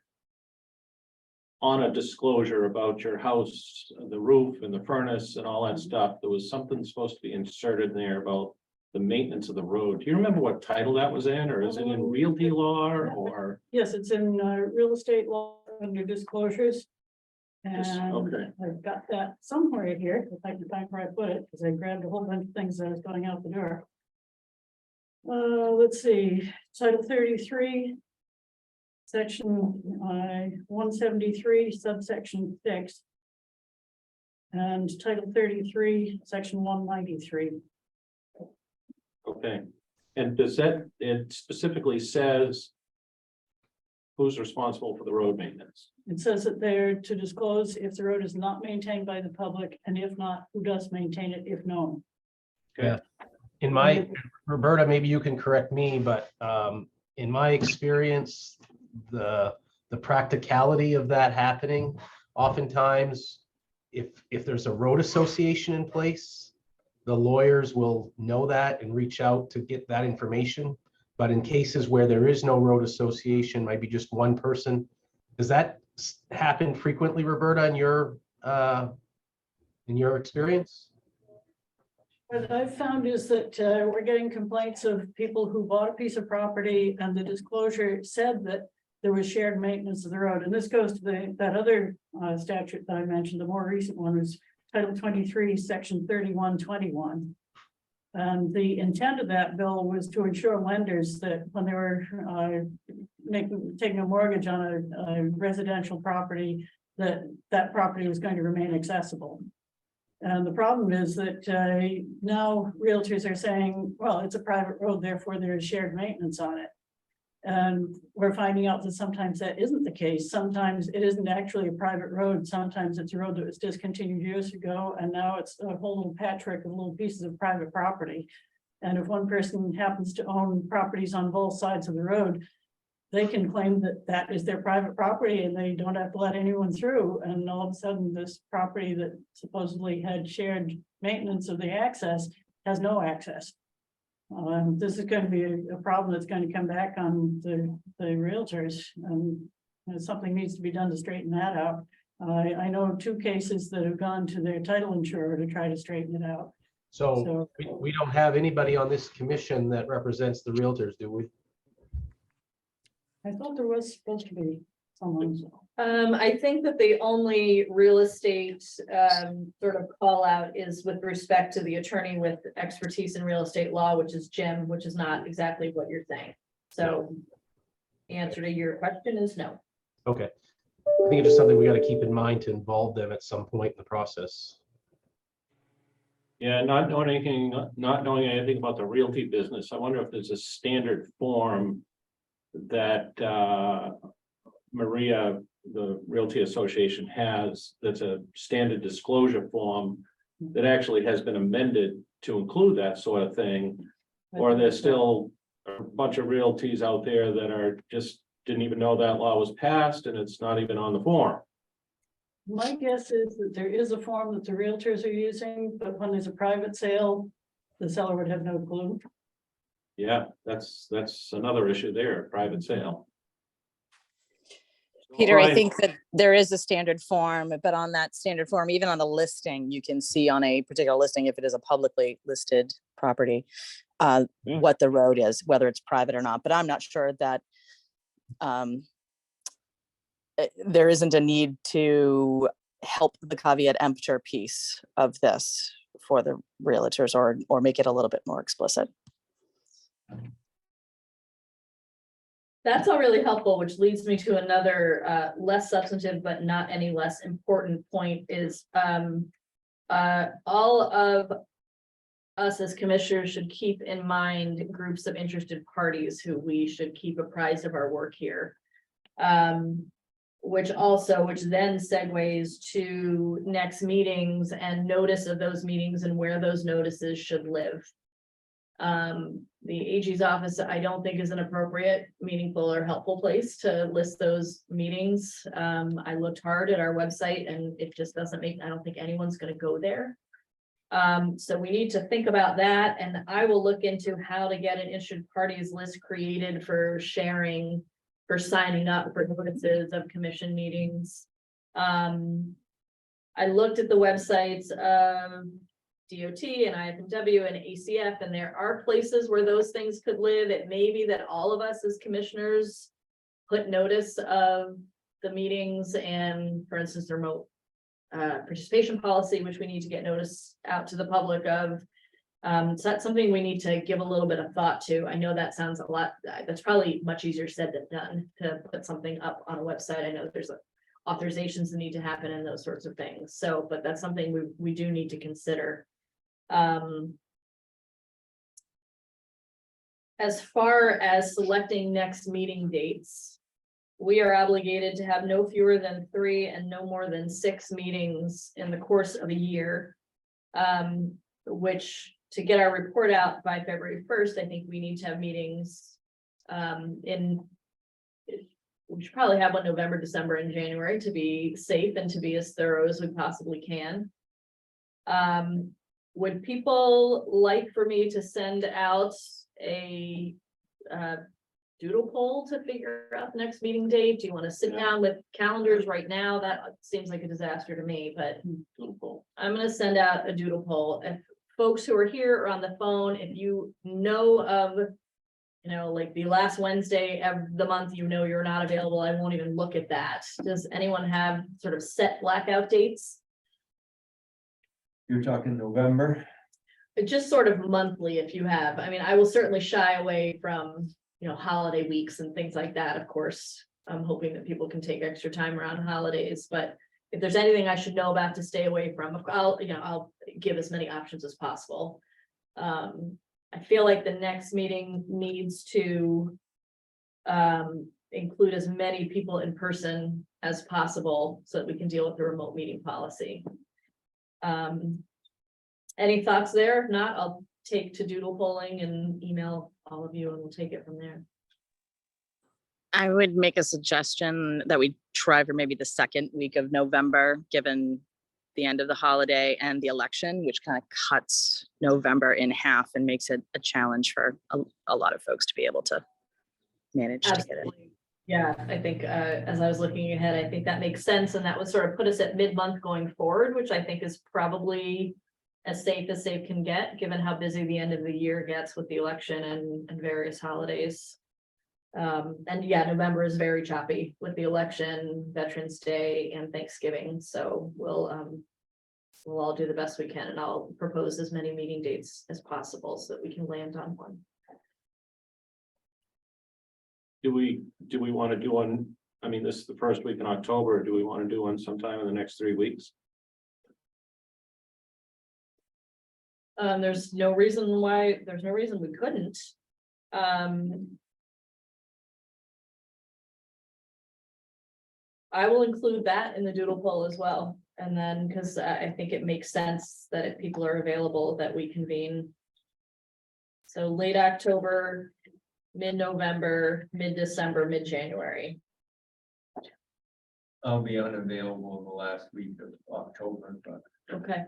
on a disclosure about your house, the roof and the furnace and all that stuff, there was something supposed to be inserted in there about the maintenance of the road. Do you remember what title that was in, or is it in realty law or? Yes, it's in real estate law under disclosures. And Okay. I've got that somewhere here, if I can find where I put it, because I grabbed a whole bunch of things that I was going out the door. Let's see, Title 33. Section 173, subsection 6. And Title 33, section 193. Okay, and does that, it specifically says who's responsible for the road maintenance? It says that they're to disclose if the road is not maintained by the public, and if not, who does maintain it if known. In my, Roberta, maybe you can correct me, but in my experience, the practicality of that happening, oftentimes, if there's a road association in place, the lawyers will know that and reach out to get that information. But in cases where there is no road association, might be just one person. Does that happen frequently, Roberta, in your experience? What I've found is that we're getting complaints of people who bought a piece of property and the disclosure said that there was shared maintenance of the road. And this goes to that other statute that I mentioned, the more recent one was Title 23, Section 3121. And the intent of that bill was to ensure lenders that when they were taking a mortgage on a residential property, that property was going to remain accessible. And the problem is that now realtors are saying, well, it's a private road, therefore there is shared maintenance on it. And we're finding out that sometimes that isn't the case. Sometimes it isn't actually a private road. Sometimes it's a road that was discontinued years ago, and now it's a whole little patchwork of little pieces of private property. And if one person happens to own properties on both sides of the road, they can claim that that is their private property and they don't have to let anyone through. And all of a sudden, this property that supposedly had shared maintenance of the access has no access. This is going to be a problem that's going to come back on the realtors, and something needs to be done to straighten that out. I know 2 cases that have gone to their title insurer to try to straighten it out. So we don't have anybody on this commission that represents the realtors, do we? I thought there was supposed to be someone. I think that the only real estate sort of call out is with respect to the attorney with expertise in real estate law, which is Jim, which is not exactly what you're saying. So the answer to your question is no. Okay. I think it's just something we got to keep in mind to involve them at some point in the process. Yeah, not knowing anything about the realty business, I wonder if there's a standard form that Maria, the Realty Association, has, that's a standard disclosure form that actually has been amended to include that sort of thing. Or there's still a bunch of realties out there that are just didn't even know that law was passed and it's not even on the form. My guess is that there is a form that the realtors are using, but when there's a private sale, the seller would have no clue. Yeah, that's another issue there, private sale. Peter, I Right. think that there is a standard form, but on that standard form, even on the listing, you can see on a particular listing, if it is a publicly listed property, what the road is, whether it's private or not. But I'm not sure that there isn't a need to help the caveat emptor piece of this for the realtors, or make it a little bit more explicit. That's all really helpful, which leads me to another less substantive but not any less important point is all of us as commissioners should keep in mind groups of interested parties who we should keep apprised of our work here. Which then segues to next meetings and notice of those meetings and where those notices should live. The AG's office, I don't think is an appropriate, meaningful, or helpful place to list those meetings. I looked hard at our website and it just doesn't make, I don't think anyone's gonna go there. So we need to think about that, and I will look into how to get an interested parties list created for sharing, for signing up for notices of commission meetings. I looked at the websites of DOT and IFMW and ACF, and there are places where those things could live. It may be that all of us as commissioners put notice of the meetings and, for instance, the remote participation policy, which we need to get notice out to the public of. So that's something we need to give a little bit of thought to. I know that sounds a lot, that's probably much easier said than done to put something up on a website. I know there's authorizations that need to happen and those sorts of things. So, but that's something we do need to consider. As far as selecting next meeting dates, we are obligated to have no fewer than 3 and no more than 6 meetings in the course of a year. Which, to get our report out by February 1st, I think we need to have meetings we should probably have one November, December, and January to be safe and to be as thorough as we possibly can. Would people like for me to send out a doodle poll to figure out the next meeting date? Do you want to sit down with calendars right now? That seems like a disaster to me, but I'm going to send out a doodle poll. If folks who are here or on the phone, if you know of, like the last Wednesday of the month, you're not available, I won't even look at that. Does anyone have sort of set blackout dates? You're talking November? Just sort of monthly if you have. I mean, I will certainly shy away from, holiday weeks and things like that. Of course, I'm hoping that people can take extra time around holidays, but if there's anything I should know about to stay away from, I'll give as many options as possible. I feel like the next meeting needs to include as many people in person as possible so that we can deal with the remote meeting policy. Any thoughts there? If not, I'll take to doodle polling and email all of you and we'll take it from there. I would make a suggestion that we try for maybe the second week of November, given the end of the holiday and the election, which kind of cuts November in half and makes it a challenge for a lot of folks to be able to manage to get it. Absolutely. Yeah, I think as I was looking ahead, I think that makes sense. And that would sort of put us at mid-month going forward, which I think is probably as safe can get, given how busy the end of the year gets with the election and various holidays. And yeah, November is very choppy with the election, Veterans Day, and Thanksgiving. So we'll all do the best we can, and I'll propose as many meeting dates as possible so that we can land on one. Do we want to do one? I mean, this is the first week in October. Or do we want to do one sometime in the next 3 weeks? There's no reason we couldn't. I will include that in the doodle poll as well. And then, because I think it makes sense that if people are available, that we convene. So late October, mid-November, mid-December, mid-January. I'll be unavailable the last week of October, but Okay.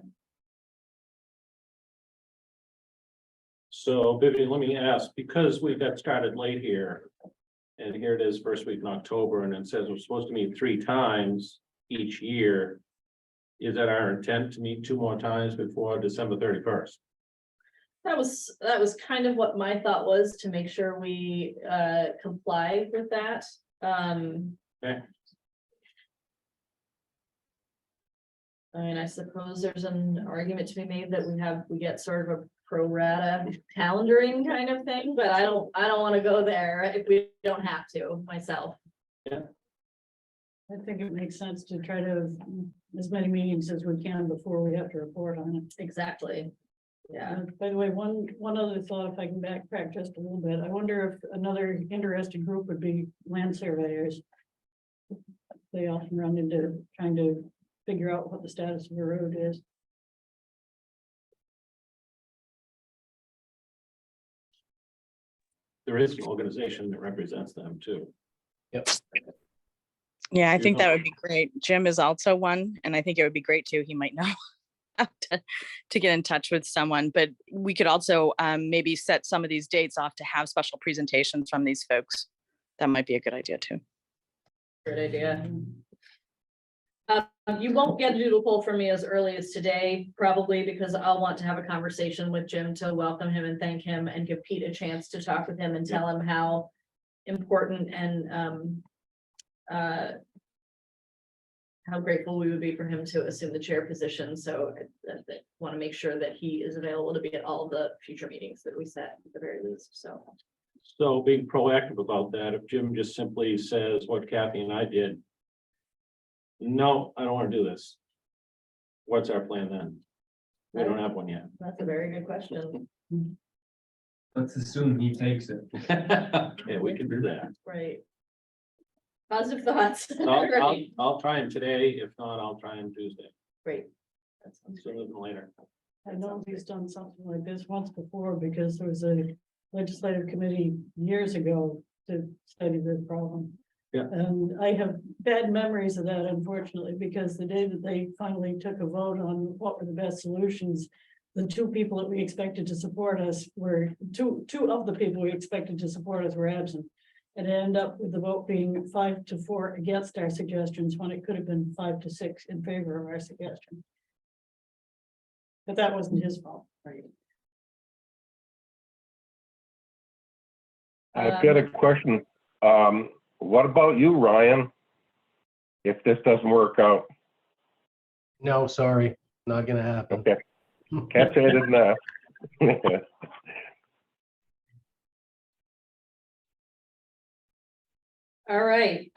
So Vivian, let me ask, because we got started late here, and here it is first week in October, and it says we're supposed to meet 3 times each year. Is that our intent to meet 2 more times before December 31st? That was kind of what my thought was, to make sure we comply with that. Okay. I mean, I suppose there's an argument to be made that we get sort of a pro rata calendaring kind of thing, but I don't want to go there if we don't have to myself. I think it makes sense to try to have as many meetings as we can before we have to report on it. Exactly. Yeah. By the way, one other thought, if I can backtrack just a little bit, I wonder if another interesting group would be land surveyors. They often run into trying to figure out what the status of the road is. There is an organization that represents them too. Yep. Yeah, I think You're that would be great. Jim is also one, and I think it would be great too. He might know. to get in touch with someone, but we could also maybe set some of these dates off to have special presentations from these folks. That might be a good idea too. Great idea. You won't get a doodle poll from me as early as today, probably because I'll want to have a conversation with Jim to welcome him and thank him and give Pete a chance to talk with him and tell him how important and how grateful we would be for him to assume the chair position. So I want to make sure that he is available to be at all the future meetings that we set at the very least. So being proactive about that, if Jim just simply says what Kathy and I did, no, I don't want to do this. What's our plan then? We don't have one yet. That's a very good question. Let's assume he takes it. Okay, we can do that. Right. Positive thoughts. I'll, I'll try him today. If not, I'll try him Tuesday. Great. That sounds Sooner great. than later. I know he's done something like this once before because there was a legislative committee years ago to study this problem. Yeah. And I have bad memories of that, unfortunately, because the day that they finally took a vote on what were the best solutions, the two people that we expected to support us were two of the people we expected to support us were absent. And it ended up with the vote being 5-4 against our suggestions when it could have been 5-6 in favor of our suggestion. But that wasn't his fault, right? I've got a question. What about you, Ryan? If this doesn't work out, No, sorry, not gonna happen. okay, can't say it enough. All right,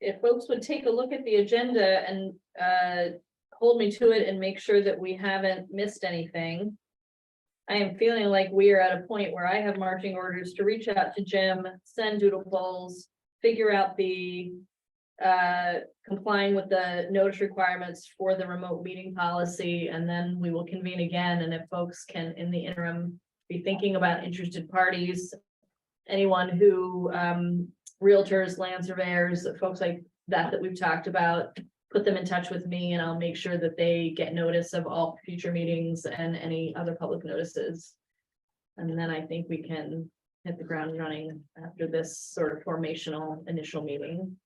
if folks would take a look at the agenda and hold me to it and make sure that we haven't missed anything. I am feeling like we are at a point where I have marching orders to reach out to Jim, send doodle polls, figure out the complying with the notice requirements for the remote meeting policy, and then we will convene again. And if folks can, in the interim, be thinking about interested parties, anyone who realtors, land surveyors, folks like that we've talked about, put them in touch with me and I'll make sure that they get notice of all future meetings and any other public notices. And then I think we can hit the ground running after this sort of formational initial meeting.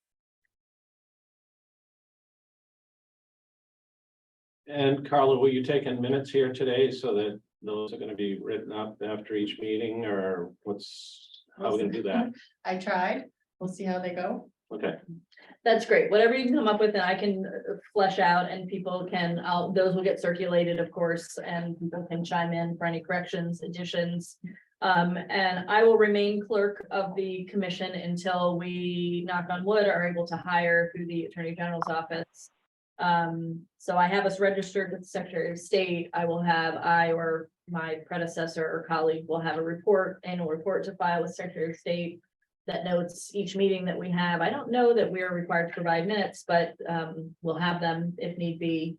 And Carla, will you take in minutes here today so that those are going to be written up after each meeting, or how are we gonna do that? I tried. We'll see how they go. Okay, That's great. Whatever you can come up with, and I can flesh out, and people can, those will get circulated, of course, and people can chime in for any corrections, additions. And I will remain clerk of the commission until we, knock on wood, are able to hire through the Attorney General's office. So I have us registered with the Secretary of State. I or my predecessor or colleague will have a annual report to file with Secretary of State that notes each meeting that we have. I don't know that we are required to provide minutes, but we'll have them if need be.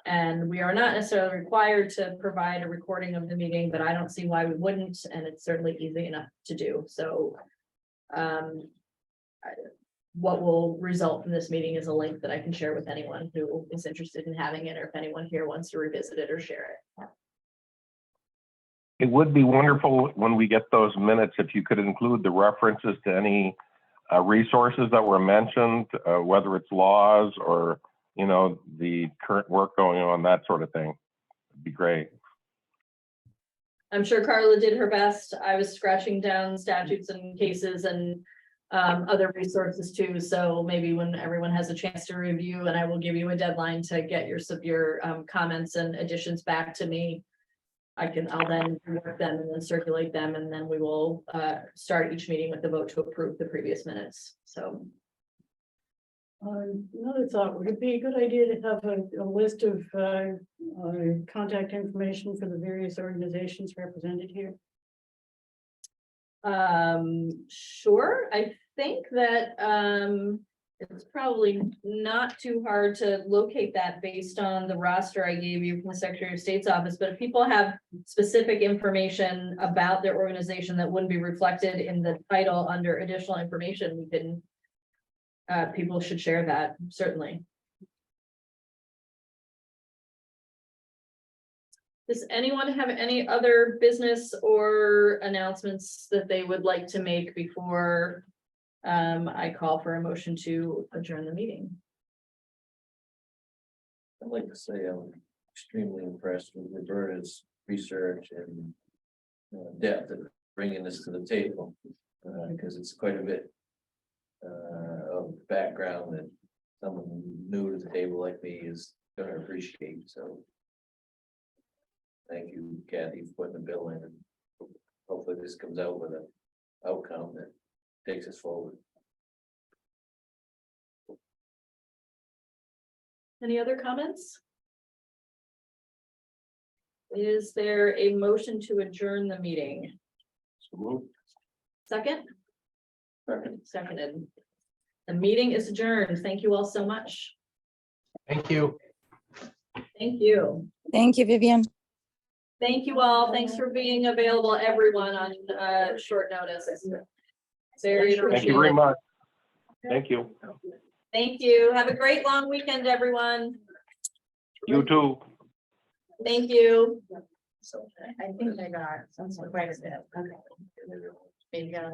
And we are not necessarily required to provide a recording of the meeting, but I don't see why we wouldn't, and it's certainly easy enough to do. So what will result from this meeting is a link that I can share with anyone who is interested in having it, or if anyone here wants to revisit it or share it. It would be wonderful when we get those minutes, if you could include the references to any resources that were mentioned, whether it's laws or, you know, the current work going on, that sort of thing. It'd be great. I'm sure Carla did her best. I was scratching down statutes and cases and other resources too. So maybe when everyone has a chance to review, and I will give you a deadline to get your comments and additions back to me. I'll then work them and then circulate them, and then we will start each meeting with the vote to approve the previous minutes. So Another thought, would it be a good idea to have a list of contact information for the various organizations represented here? sure, I think that it's probably not too hard to locate that based on the roster I gave you from the Secretary of State's office. But if people have specific information about their organization that wouldn't be reflected in the title under additional information, we can people should share that, certainly. Does anyone have any other business or announcements that they would like to make before I call for a motion to adjourn the meeting? I'd like to say I'm extremely impressed with Roberta's research and depth of bringing this to the table, because it's quite a bit of background that someone new to the table like me is gonna appreciate, so. Thank you, Kathy, for putting the bill in, and hopefully this comes out with an outcome that takes us forward. Any other comments? Is there a motion to adjourn the meeting? Second? Seconded. The meeting is adjourned. Thank you all so much. Thank you. Thank you. Thank you, Vivian. Thank you all. Thanks for being available, everyone, on short notice. Very Thank you very much. Thank you. Thank you. Have a great long weekend, everyone. You too. Thank you. I think I got some quite a bit. Okay. Maybe got a